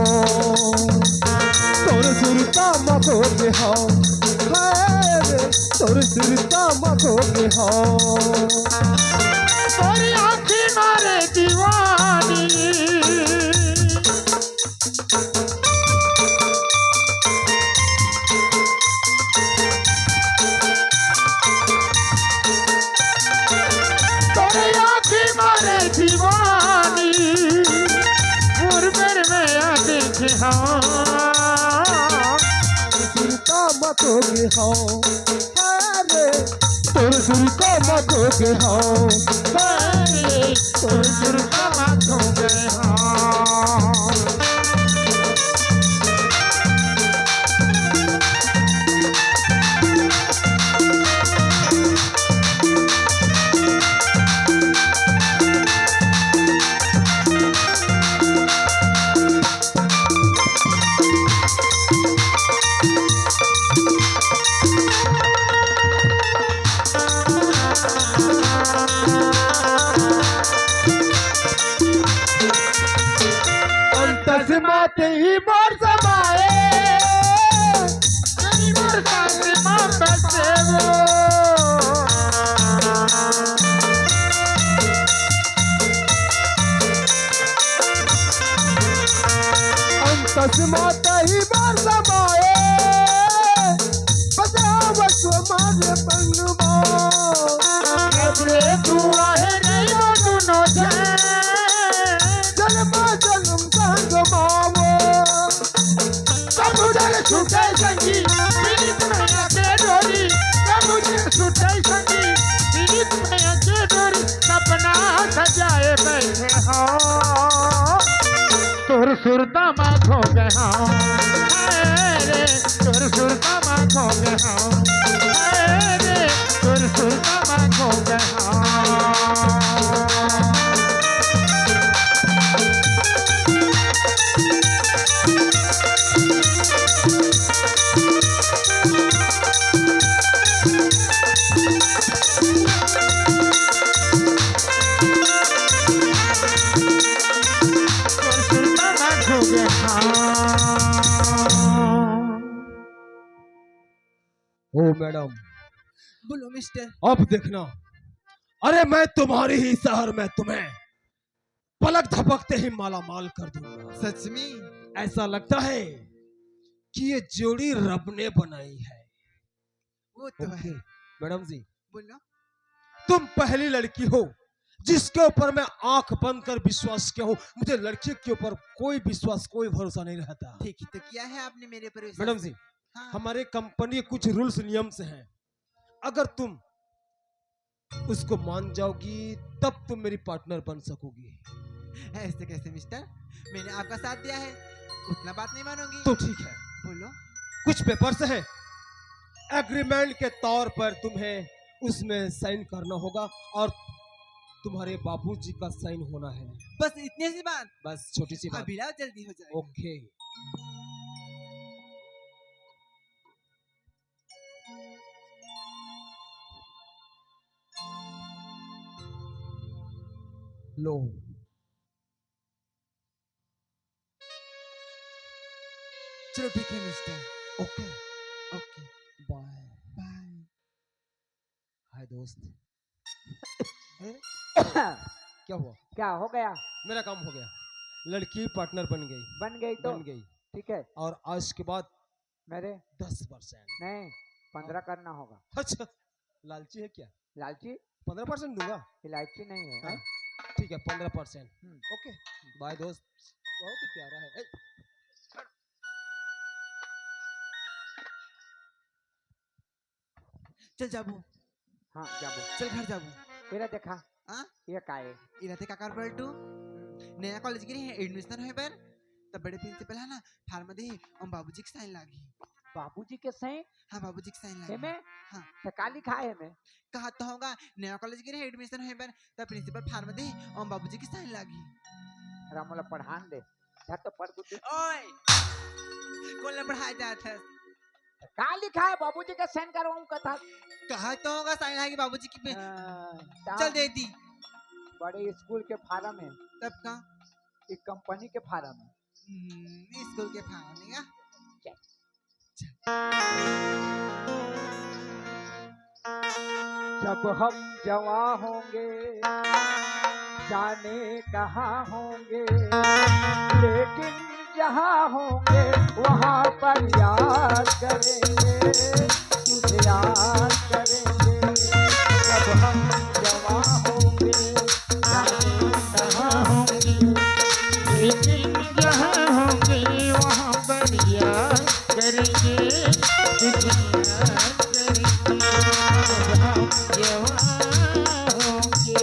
तोर सुरता मागोगे हाँ तोर सुरता मागोगे हाँ तेरी आँखें मारे दीवानी तेरी आँखें मारे दीवानी मुरबर में आ देखे हाँ सुरता मागोगे हाँ तोर सुरता मागोगे हाँ तोर सुरता मांगोगे हाँ तस्माते ही मोर समाए तेरी मुर्दा से मां बसे वो तस्माते ही मोर समाए बसा बस मारे पंगमा अपने दुआ है नयो दुनो जन्म जन्म संगमावो समुद्र छूटे संगी पीड़ित मैया के डोरी समुद्र छूटे संगी पीड़ित मैया के डोरी सपना सजाए बैठे हो तोर सुरता माखो गए हाँ रे तोर सुरता माखो गए हाँ रे तोर सुरता माखो गए हाँ ओ मैडम बोलो मिस्टर। अब देखना अरे मैं तुम्हारे ही शहर में तुम्हें पलक झपकते ही माला माल कर दूंगा सच में? ऐसा लगता है कि ये जोड़ी रब ने बनाई है वो तो है। मैडम जी बोलो। तुम पहली लड़की हो जिसके ऊपर मैं आंख बंद कर विश्वास किया हूँ। मुझे लड़की के ऊपर कोई विश्वास कोई भरोसा नहीं रहता। ठीक ही तो किया है आपने मेरे पर विश्वास। मैडम जी हाँ। हमारे कंपनी के कुछ रूल्स नियम्स हैं, अगर तुम उसको मान जाओगी तब तुम मेरी पार्टनर बन सकोगी। ऐसे कैसे मिस्टर, मैंने आपका साथ दिया है, उतना बात नहीं मानोगी? तो ठीक है, बोलो। कुछ पेपर्स हैं, एग्रीमेंट के तौर पर तुम्हें उसमें साइन करना होगा और तुम्हारे बाबूजी का साइन होना है। बस इतनी सी बात? बस छोटी सी बात। अभी लाओ, जल्दी हो जाएगा। ओके। लो चलो ठीक है mister. Okay okay bye. Bye. Hi दोस्त। क्या क्या हुआ? हो गया? मेरा काम हो गया, लड़की पार्टनर बन गई। बन गई तो बन गई ठीक है। और आज के बाद मेरे 10% नहीं 15 करना होगा। अच्छा लालची है क्या? लालची 15% दूंगा। इलायची नहीं है, हाँ, हैं? ठीक है 15%। हम्म। ओके बाय दोस्त, बहुत ही प्यारा है। ए, चल जाबू, हाँ जाबो चल घर जाबू। तेरा देखा हाँ ये काहे इराते काकार पलटू नया कॉलेज गिरी है, एडमिशन है पर तब बड़े प्रिंसिपल है ना फार्म दे और बाबूजी की साइन लागी। बाबूजी के सही हाँ बाबूजी की साइन लागी। में हाँ तो काली खाए में कहा तो होगा नया कॉलेज के एडमिशन है पर तब प्रिंसिपल फार्म दे और बाबूजी की साइन लागी। रामोला पढ़ान दे जा तो पढ़ कुछ ओए कौन ले पढ़ाया जाता है? काली खाए बाबूजी के सेंड करवाऊं कथा कहा तो होगा साइन लागी बाबूजी की पे हाँ, चल दे दी। बड़े स्कूल के फार्म है तब का एक कंपनी के फार्म है स्कूल के फार्म देगा। जब हम जवां होंगे जाने कहाँ होंगे लेकिन जहाँ होंगे वहाँ पर याद करेंगे तुझे याद करेंगे। जब हम जवां होंगे जाने कहाँ होंगे लेकिन जहाँ होंगे वहाँ पर याद करेंगे तुझे याद करेंगे जब हम जवां होंगे।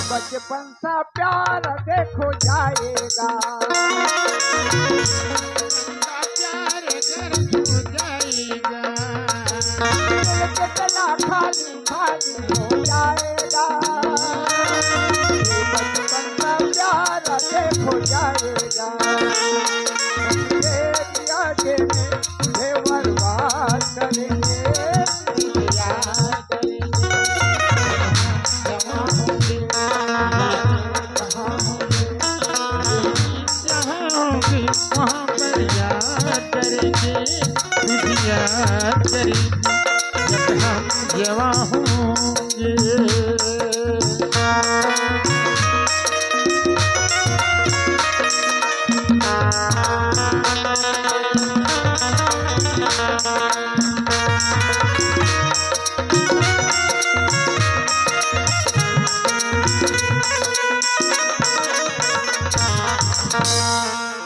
बचपन सा प्यार देखो जाएगा प्यार कर हो जाएगा दिल कितना खाली खाली हो जाएगा। बचपन का प्यार देखो जाएगा तेरी आगे में तुझे बर्बाद करेंगे याद करेंगे जहाँ होंगे कहाँ होंगे जहाँ होंगे वहाँ पर याद करेंगे तुझे याद करेंगे जब हम जवां होंगे।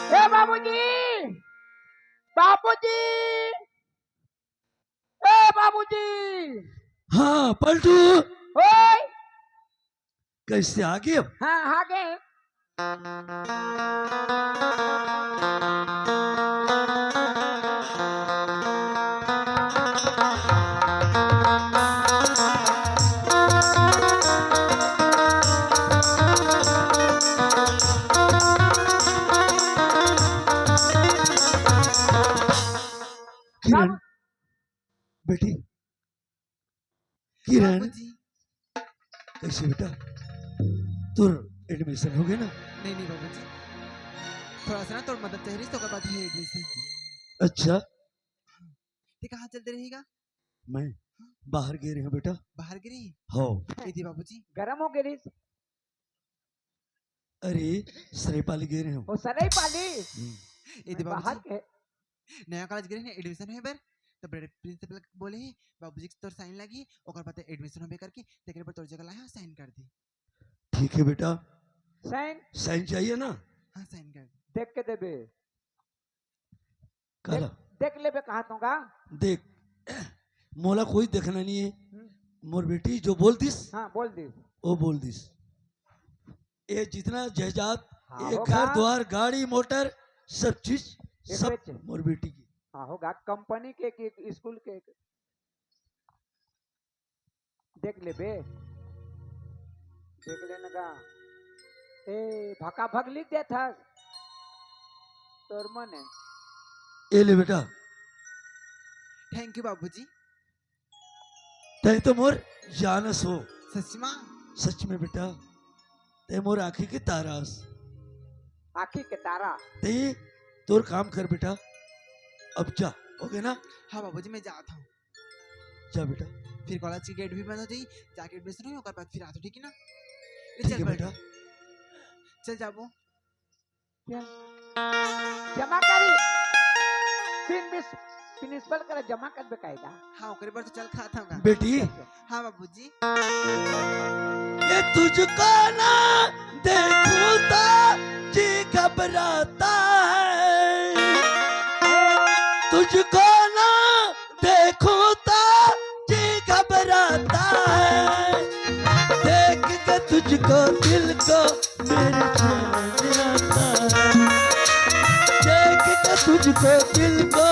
ए बाबूजी बाबूजी ए बाबूजी हाँ पलटू ओए कैसे आ गए अब? हाँ आगे किरण बेटी किरण बाबूजी कैसे बेटा तुर एडमिशन हो गया ना? नहीं नहीं बाबूजी थोड़ा सा ना तो मदद चाहिए तो कर बात है एडमिशन। अच्छा ते कहाँ चलते रहेगा? मैं बाहर गए रहे हूँ बेटा। बाहर गिरी हो इधर बाबूजी। गरम हो गई अरे सरेपाली गए रहे हूँ। वो सनई पाली इधर बाहर बाबूजी के नया कॉलेज गिरे एडमिशन है बर तो बड़े प्रिंसिपल बोले ही बाबूजी की तोर साइन लगी ओकर बाद एडमिशन होबे करके तेरे पर तोर जगह लाया साइन कर दी। ठीक है बेटा सैन साइन चाहिए ना? हाँ साइन कर दी। देख के देबे करा देख लेबे कहा दूंगा देख मोला कोई देखना नहीं है। मोर बेटी जो बोल दिस हाँ बोल दी वो बोल दिस। ये जितना जायदाद हाँ, ये होगा। घर द्वार गाड़ी मोटर सब चीज एक सब बेच। मोर बेटी की। हाँ होगा कंपनी के कि स्कूल के देख लेबे देख लेने का ए भका भग लिख दे था तोर मन है ये ले बेटा थैंक यू बाबूजी। तय तो मोर जानस हो सच में सच में बेटा तय मोर आँखी के तारास आखी के तारा तय तोर काम कर बेटा अब जा हो गया ना? हाँ बाबूजी मैं जाता हूँ जा बेटा फिर कॉलेज की गेट भी बंद हो जाई जाके एडमिशन हो ओकर बाद फिर आता ठीक है ना? ले ठीक चल है बेटा बेटा चल जाबो जमा करी प्रिंसिपल कर जमा कर बेकायदा। हाँ ओकरे पर तो चल खाता हूँ बेटी हाँ बाबूजी ये तुझको ना देखूं तो जी घबराता है, तुझको ना देखूं तो जी घबराता है, देख के तुझको दिल को मेरे चैन आता है, देख के तुझको दिल को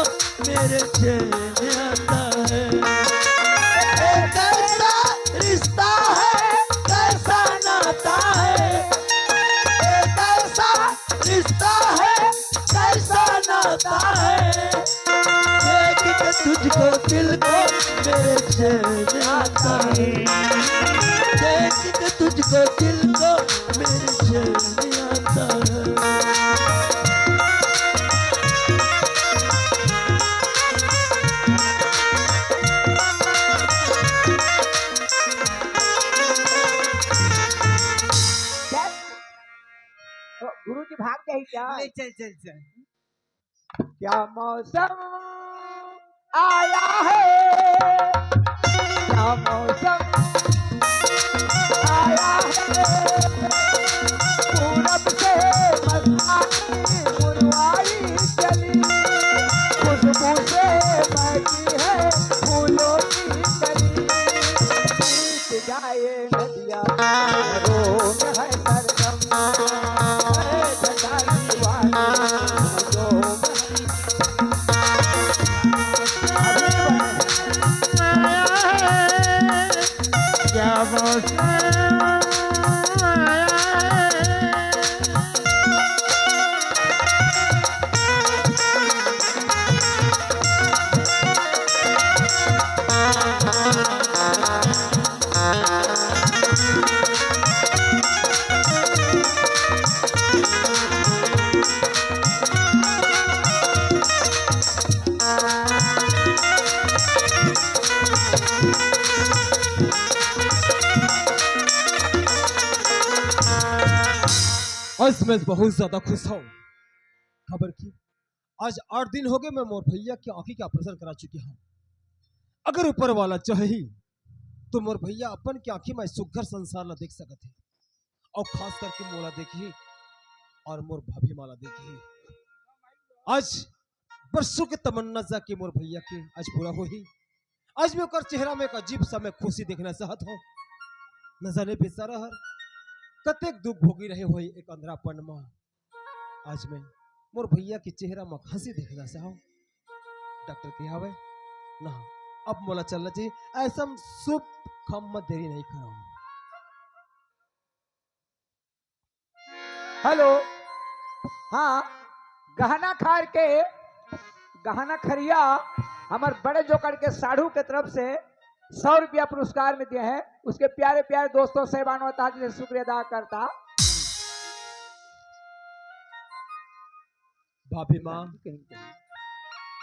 मेरे चैन आता है। एक ऐसा रिश्ता है कैसा नाता है, एक ऐसा रिश्ता है कैसा नाता है, देख के तुझको दिल को मेरे चैन आता है, देख के तुझको दिल को मेरे चैन आता है। गुरु जी भाग गई क्या? ले चल चल चल क्या मौसम आया है, क्या मौसम आया है, पूरब से मस्तानी मुरवाई चली, खुशबू से महकी है फूलों की कली, बीत जाए नदिया नहरों में है सरगम, है जटा दीवानी फूलों में क्या मौसम आया है। आज मैं बहुत ज्यादा खुश हूँ खबर की। आज 8 दिन हो गए मैं मोर भैया की आंखी का ऑपरेशन करा चुकी हूँ। अगर ऊपर वाला चाहे तो मोर भैया अपन की आंखी में सुघर संसार ला देख सकते हैं, और खास करके मोला देखी और मोर भाभी माला देखी। आज बरसों की तमन्ना जाके मोर भैया की आज पूरा हो ही। आज मैं ओकर चेहरा में एक अजीब सा मैं खुशी देखना चाहत हूँ। न जाने बेचारा हर कतेक दुख भोगी रहे हो एक अंधरापन में। आज मैं मोर भैया की चेहरा में हंसी देखना चाहूँ। डॉक्टर के हवे ना अब मोला चलना चाहिए, ऐसा शुभ काम में देरी नहीं कराऊं। हेलो, हाँ, गहना खार के गहना खरिया हमारे बड़े जोकर के साढ़ू के तरफ से 100 रुपया पुरस्कार में दिए हैं। उसके प्यारे प्यारे दोस्तों सहबानों ताज से शुक्रिया अदा करता। भाभी माँ,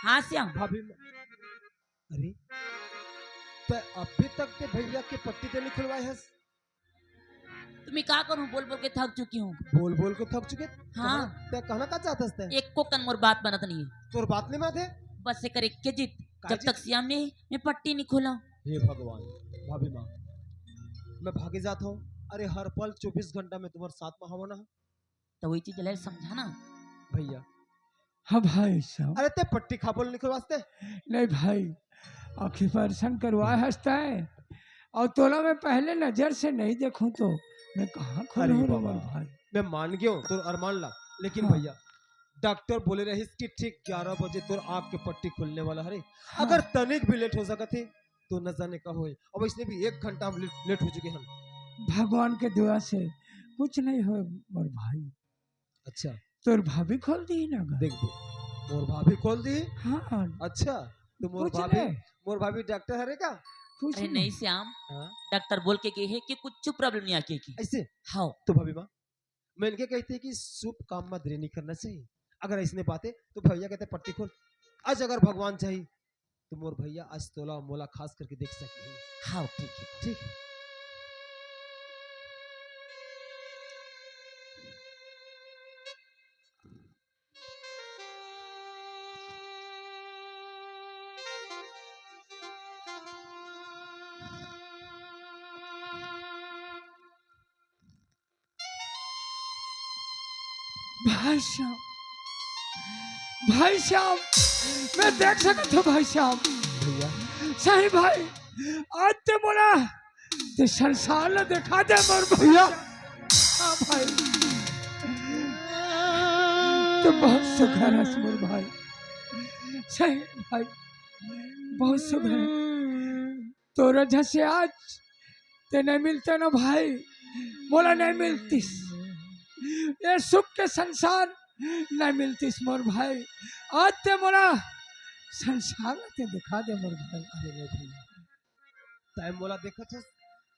हाँ श्याम, भाभी माँ, अरे तो अभी तक के भैया के पट्टी तो नहीं खुलवाए है? तुम्हें क्या करूं, बोल बोल के थक चुकी हूँ। बोल बोल के थक चुके। हाँ। ते कहना का चाहता है? एक को कन मोर बात बनत नहीं है। तोर बात नहीं माथे? बस से करे के जीत जब काजी? तक श्याम ने मैं पट्टी नहीं खोला। हे भगवान, भाभी माँ, मैं भागे जाता हूँ। अरे हर पल 24 घंटा में तुम्हारे साथ में हवा ना। तो वही चीज ले समझाना भैया। हाँ भाई साहब, अरे ते पट्टी खाबोल निकल वास्ते? नहीं भाई, आखिर परेशान करवाए हंसता है, और तोला मैं पहले नजर से नहीं देखूं तो मैं कहाँ अरे खोलूं बाबा, रमन भाई। मैं मान गया हूँ तो अरमान ला, लेकिन हाँ। भैया डॉक्टर बोले रहे कि ठीक 11 बजे तोर आँख के पट्टी खुलने वाला है। हाँ। अगर तनिक भी लेट हो सका थे तो न जाने का होए। अब इसने भी 1 घंटा हम लेट हो चुके हैं। भगवान के दुआ से कुछ नहीं हो मोर भाई। अच्छा तोर भाभी खोल दी ना घर। देख दे, मोर भाभी खोल दी। हाँ, अच्छा तो मोर कुछ भाभी, नहीं, मोर भाभी डॉक्टर है रे का? कुछ अरे नहीं श्याम, हाँ? डॉक्टर बोल के गए है कि कुछ प्रॉब्लम नहीं आके की। ऐसे हाँ तो भाभी माँ, मैं इनके कहते हैं कि शुभ काम में देरी नहीं करना चाहिए। अगर ऐसने बातें तो भैया कहते पट्टी खोल। आज अगर भगवान चाहिए तो मोर भैया आज तोला मोला खास करके देख सके। हाँ ठीक है। ठीक है। भाई श्याम, भाई श्याम, मैं देख सकता हूँ भाई श्याम। भैया सही भाई, आज ते मोला ते संसार ने देखा दे मोर भैया। हाँ भाई, तो बहुत सुखर है मोर भाई। सही भाई, बहुत सुखर है। तोरा जैसे आज ते नहीं मिलते ना भाई, मोला नहीं मिलतीस। ये सुख के संसार नहीं मिलतीस मोर भाई। आज ते मोला संसार में ते दिखा दे मोर भाई। अरे नहीं भैया, टाइम मोला देखा था,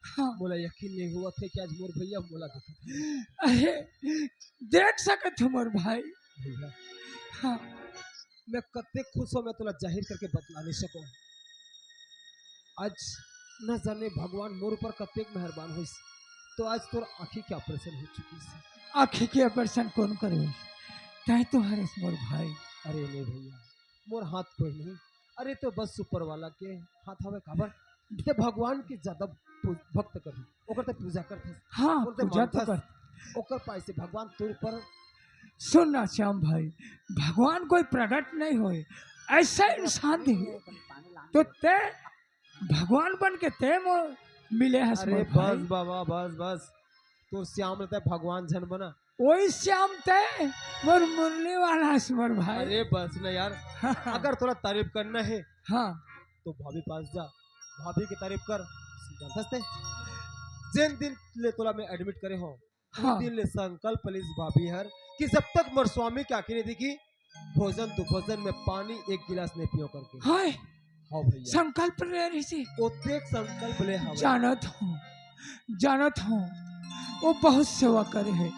हाँ मोला यकीन नहीं हुआ था कि आज मोर भैया मोला देखा था। अरे देख सकत हो मोर भाई। भैया हाँ मैं कते खुश हो, मैं तोला जाहिर करके बतला नहीं सकूं। आज न जाने भगवान मोर पर कतेक मेहरबान हुई। तो आज तोर आँखी के ऑपरेशन हो चुकी है। आँखी के ऑपरेशन कौन करे? चाहे तो हरेस मोर भाई। अरे नहीं भैया, मोर हाथ कोई नहीं। अरे तो बस ऊपर वाला के हाथ हवे काबर ते भगवान की ज्यादा भक्त करी, ओकर ते पूजा करते। हाँ ओकर ते पूजा तो मानथस, कर। ओकर पाई से भगवान तोर पर। सुनना श्याम भाई, भगवान कोई प्रकट नहीं होए, ऐसा इंसान दिए तो ते भगवान बन के ते मिले हस अरे मोर बस भाई। बाबा बस बस, तोर श्याम रहता है भगवान झन बना। वही श्याम ते मोर मुरली वाला हस मोर भाई। अरे बस ना यार, अगर थोड़ा तारीफ करना है हाँ तो भाभी पास जा, भाभी की तारीफ कर। जानते जिन दिन ले तोला में एडमिट करे हो, हाँ दिन ले संकल्प लिस भाभी हर कि जब तक मोर स्वामी की आंखें नहीं दिखी, भोजन तो भोजन में पानी एक गिलास नहीं पियो करके। हाय हाँ भैया, संकल्प ले रही थी। ओतेक संकल्प ले हवे। जानत हूँ वो बहुत सेवा करे है।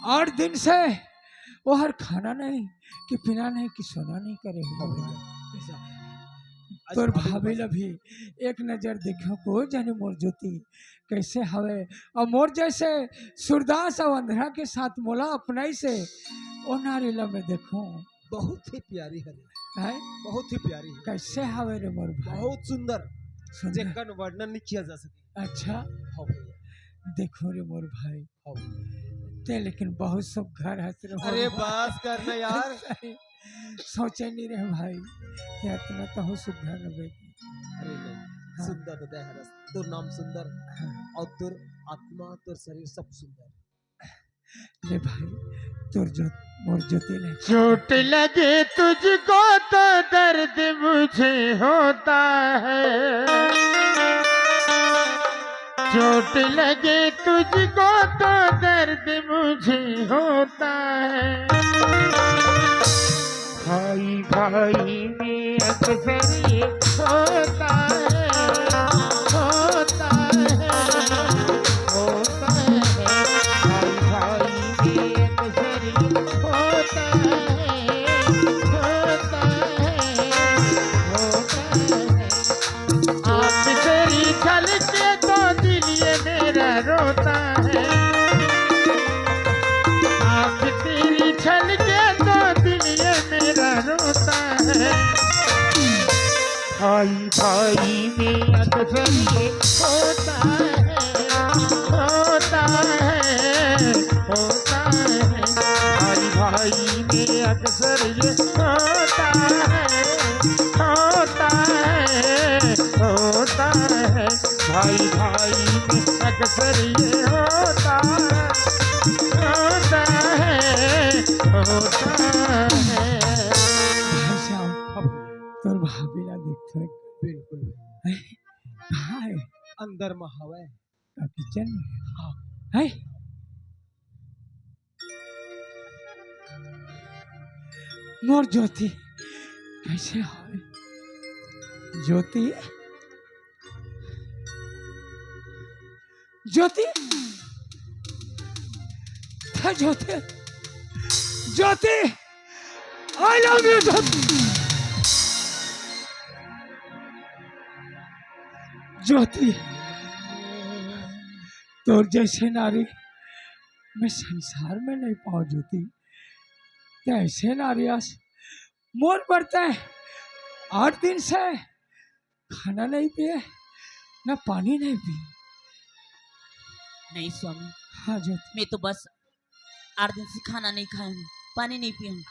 8 दिन से वो हर खाना नहीं कि पीना नहीं कि सोना नहीं करे हाँ है। भैया, आज तोर भाभी भाभी बस- ला भी एक नजर देखो को जाने मोर ज्योति कैसे हवे। और मोर जैसे सूरदास और अंधरा के साथ मोला अपनाई से ओ नारी ला मैं देखूं बहुत ही प्यारी है, है बहुत ही प्यारी है, कैसे हवे रे मोर भाई। बहुत सुंदर, सुंदर। जेकर वर्णन नहीं किया जा सके। अच्छा हाँ भैया, देखो रे मोर भाई, हाँ भैया। ते लेकिन बहुत सब घर हंस रहे अरे बस करना यार। सोचे नहीं रहे भाई ते इतना तो हो सुधर रहे। अरे नहीं, सुंदर तो है रस, तोर नाम सुंदर और तोर आत्मा तोर शरीर सब सुंदर। ले भाई तोर जो मोर ज्योति ले। चोट लगे तुझको तो दर्द मुझे होता है, चोट लगे तुझको तो दर्द मुझे होता है। भाई भाई में अक्सर ये होता है, होता है, होता है। भाई भाई में अक्सर ये होता है, होता है, होता है। आप तेरी झलके तो दिल ये मेरा रोता है, आप तेरी झलके तो दिल ये मेरा रोता है। भाई भाई में अक्सर ये होता है, होता है, होता है। भाई भाई में अक्सर ये होता है, होता है, होता है। भाई भाई में अक्सर ये होता है, होता है, होता है। श्याम तोर भाभी ला देखो बिल्कुल कहाँ है? अंदर में हवा का किचन में है। मोर ज्योति कैसे है? ज्योति ज्योति था ज्योति ज्योति आई लव यू ज्योति। ज्योति तोर जैसे नारी मैं संसार में नहीं पाऊँ ज्योति। तो ऐसे नारियास मोर बढ़ता है। 8 दिन से खाना नहीं पिए ना पानी नहीं पिए। नहीं स्वामी, हाँ ज्योति। मैं तो बस 8 दिन से खाना नहीं खाया हूँ, पानी नहीं पिया हूँ,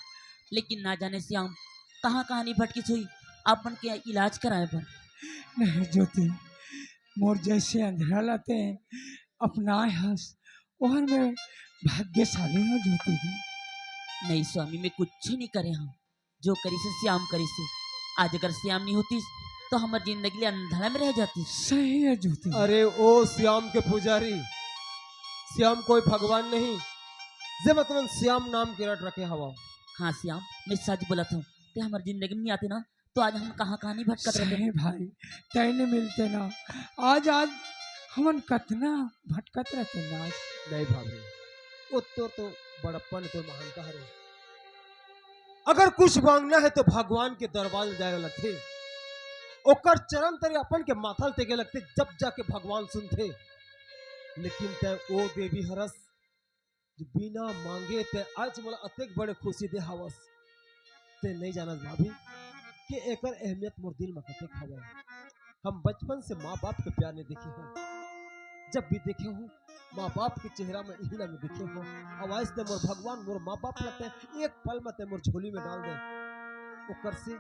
लेकिन ना जाने श्याम कहाँ कहाँ नहीं भटकी हुई अपन के इलाज कराए पर। नहीं ज्योति, मोर जैसे अंधेरा लाते हैं अपना हंस और मैं भाग्यशाली हूँ ज्योति। नहीं स्वामी, मैं कुछ नहीं करे हूँ, जो करी से श्याम करी से। आज अगर श्याम नहीं होती तो हमारी जिंदगी अंधेरा में रह जाती। सही है ज्योति। अरे ओ श्याम के पुजारी, श्याम कोई भगवान नहीं, जे मतलब श्याम नाम के रट रखे हवा। हाँ श्याम, मैं सच बोला था, ते हमारी जिंदगी में नहीं आते ना तो आज हम कहाँ कहाँ नहीं भटकत रहते। सही भाई, तैने मिलते ना आज हमन कतना भटकत रहते ना। नहीं भाभी, वो तो बड़प्पन तो महानता है। अगर कुछ मांगना है तो भगवान के दरबार में जाए लगते, ओकर चरण तरे अपन के माथल टेके लगते, जब जाके भगवान सुनते। लेकिन ते ओ देवी हरस जो बिना मांगे ते आज मला अतेक बड़े खुशी दे हवस। ते नहीं जानत भाभी कि एकर अहमियत मोर दिल में कतेक हवे। हम बचपन से माँ बाप के प्यार ने देखे हो, जब भी देखे हो माँ बाप के चेहरा में इहिला में देखे हो। आवाज ते मोर भगवान मोर माँ बाप लगते हैं, एक पल में ते मोर झोली में डाल दे। ओकर से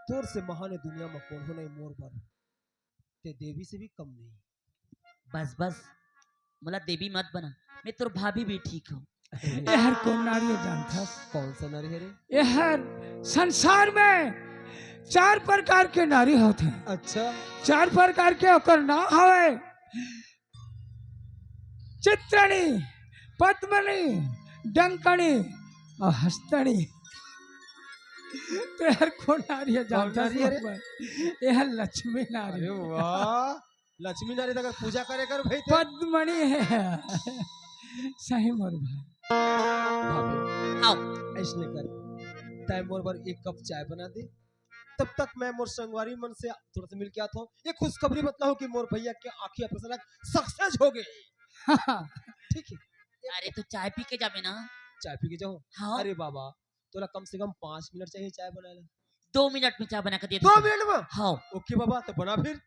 तोर से महान दुनिया में कौन हो नहीं मोर बर, ते देवी से भी कम नहीं। बस बस मोला देवी मत बना, मैं तोर भाभी भी ठीक हूँ। यहर कौन नारी जानता? कौन सा नारी है रे? यहर संसार में 4 प्रकार के नारी होते हैं। अच्छा, 4 प्रकार के ओकर नाम हवे चित्रणी, पद्मनी, डंकणी और हस्तणी। तो यार कौन नारी है जानता है? यह लक्ष्मी नारी। अरे वाह, लक्ष्मी नारी अगर पूजा करे कर भाई तो पद्मनी है। सही मोर भाई। भाभी आओ ऐसने कर, टाइम मोर पर 1 कप चाय बना दे, तब तक मैं मोर संगवारी मन से थोड़ा सा मिल के आता हूँ। ये खुशखबरी बताओ कि मोर भैया के आँखी ऑपरेशन सक्सेस हो गए। ठीक है, अरे तो चाय पी के जाबे ना। चाय पी के जाऊँ? हाँ। अरे बाबा, तोला कम से कम 5 मिनट चाहिए चाय बनाने। 2 मिनट में चाय बना के दे 2 मिनट में? हाँ। ओके बाबा, तो बना फिर।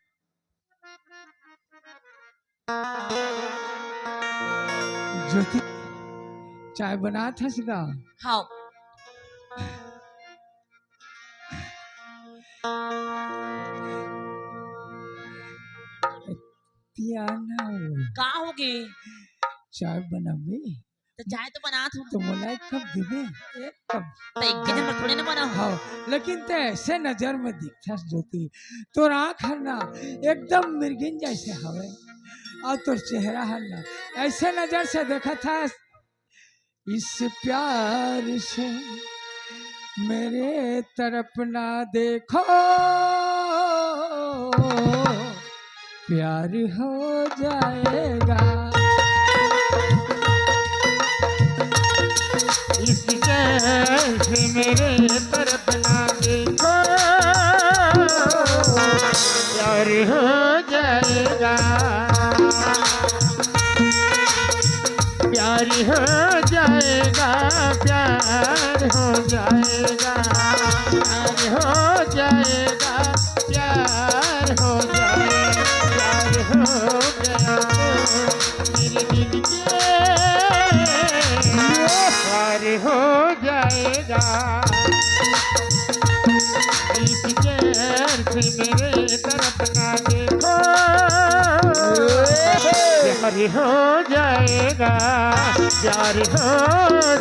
ज्योति चाय बना था सिगा। हाँ। पियाना का हो गए? चाय बनावे तो चाय तो बना तू। तो मोला 1 कप देवे। 1 कप तो एक के जन थोड़े ना बना हो। हाँ, लेकिन ते ऐसे नजर में दिखता ज्योति, तोर आँख है ना एकदम मिर्गिन जैसे हवे, और तोर चेहरा है ना ऐसे नजर से देखा था। इस प्यार से मेरे तरफ ना देखो, प्यार हो जाएगा। इसके मेरे तरफ ना देखो, प्यार हो जाएगा, प्यार हो जाएगा, प्यार हो जाएगा, प्यार हो जाएगा, प्यार हो जाएगा, प्यार हो गया तो मेरे दिल के प्यार हो जाएगा। इस प्यार से मेरे तरफ ना देखो, प्यार हो जाएगा, प्यार हो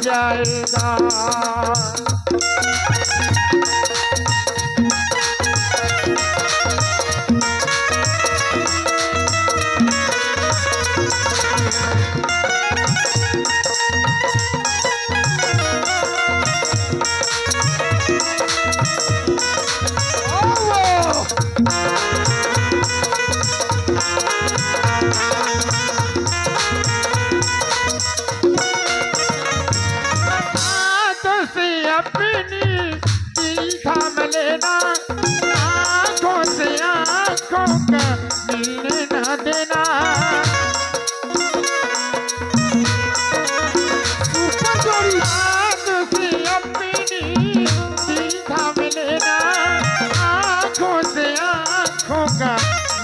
जाएगा। आंखों से आंखों का मिलने न देना, हाथ से अपनी दिल थाम लेना, आंखों से आंखों का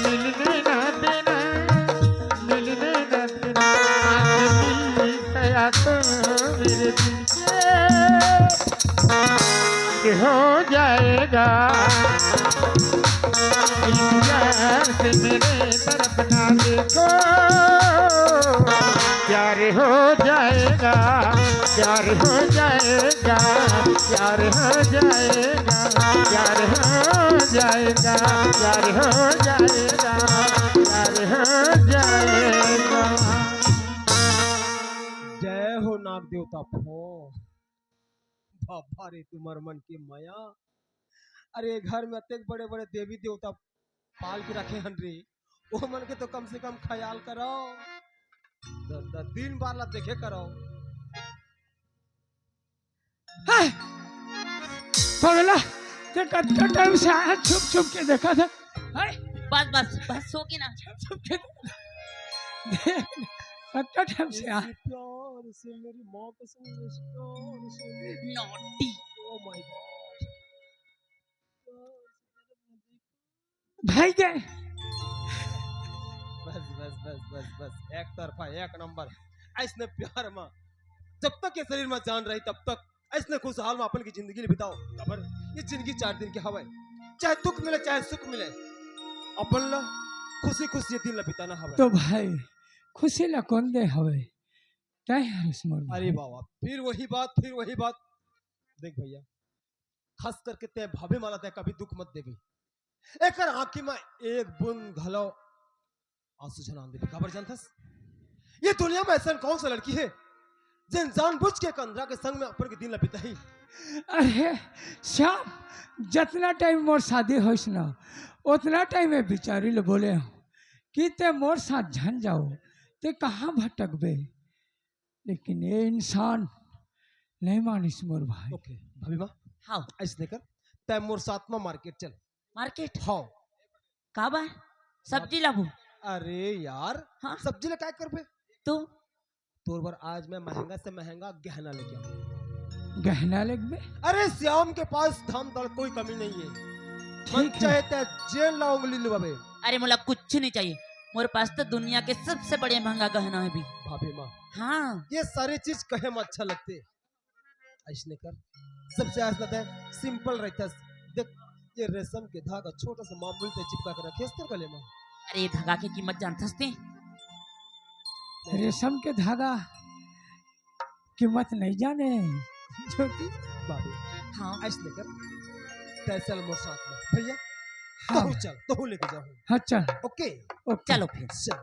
मिलने न देना, मिलने न देना। आज मिल गया तो जाएगा इंतजार से मेरे तरफ ना देखो प्यार हो जाएगा प्यार हो जाएगा प्यार हो जाएगा प्यार हो जाएगा प्यार हो जाएगा प्यार हो जाएगा। जय हो नाग देवता फो बाबा रे तुम्हार मन की माया। अरे घर में अत्यंत बड़े बड़े देवी देवता पाल के रखे हन रे, वो मन के तो कम से कम ख्याल करो, दिन बार ला देखे करो। पगला ते कत्ता टाइम से आया छुप छुप के देखा था। हाय बस बस बस सो के ना। छुप के कत्ता टाइम से आया। प्यार से मेरी माँ को नॉटी ओ माय गॉड भाई गए बस बस बस बस बस एक तरफा एक नंबर ऐसने प्यार में जब तक ये शरीर में जान रही तब तक ऐसने खुशहाल में अपन की जिंदगी बिताओ। खबर ये जिंदगी 4 दिन की हवा है, चाहे दुख मिले चाहे सुख मिले अपन ला खुशी खुशी ये दिन ला बिताना हवा। तो भाई खुशी ला कौन दे हवे काय हरसमोर। अरे बाबा फिर वही बात देख भैया, खास करके ते भाभी माला ते कभी दुख मत देवी, एकर आंखी में एक बूंद घलो आंसू झनान देवी। खबर जानथस ये दुनिया में ऐसा कौन सा लड़की है जिन जानबूझ के कंधरा के संग में अपन के दिन ला बिताई। अरे श्याम जितना टाइम मोर शादी होइस ना उतना टाइम में बिचारी ले बोले हो कि ते मोर साथ झन जाओ ते कहाँ भटकबे, लेकिन ये इंसान नहीं मानिस मोर भाई। ओके भाभी माँ हाँ ऐसे कर तै मोर साथ में मार्केट चल। मार्केट हाँ का बा सब्जी लाबू। अरे यार हाँ? सब्जी ला क्या करबे तो तोर बार आज मैं महंगा से महंगा गहना लेके आऊं। गहना लगबे अरे श्याम के पास धन दौलत कोई कमी नहीं है, मन ठीक है। चाहे ते जेल ला उंगली लुबावे। अरे मोला कुछ नहीं चाहिए, मोरे पास तो दुनिया के सबसे बड़े महंगा गहना है भी। भाभी माँ हाँ ये सारी चीज कहे में अच्छा लगते ऐसने कर सबसे आसना है सिंपल रहता। देख ये रेशम के धागा छोटा सा मामूली ते चिपका के रखे तेरे गले में। अरे ये धागा की कीमत जानथस ते? रेशम के धागा कीमत नहीं जाने ज्योति। भाभी हाँ ऐसने कर तै चल मोर साथ में भैया। हाँ। तू चल तू लेके जाओ। हाँ चल ओके ओके चलो फिर। चल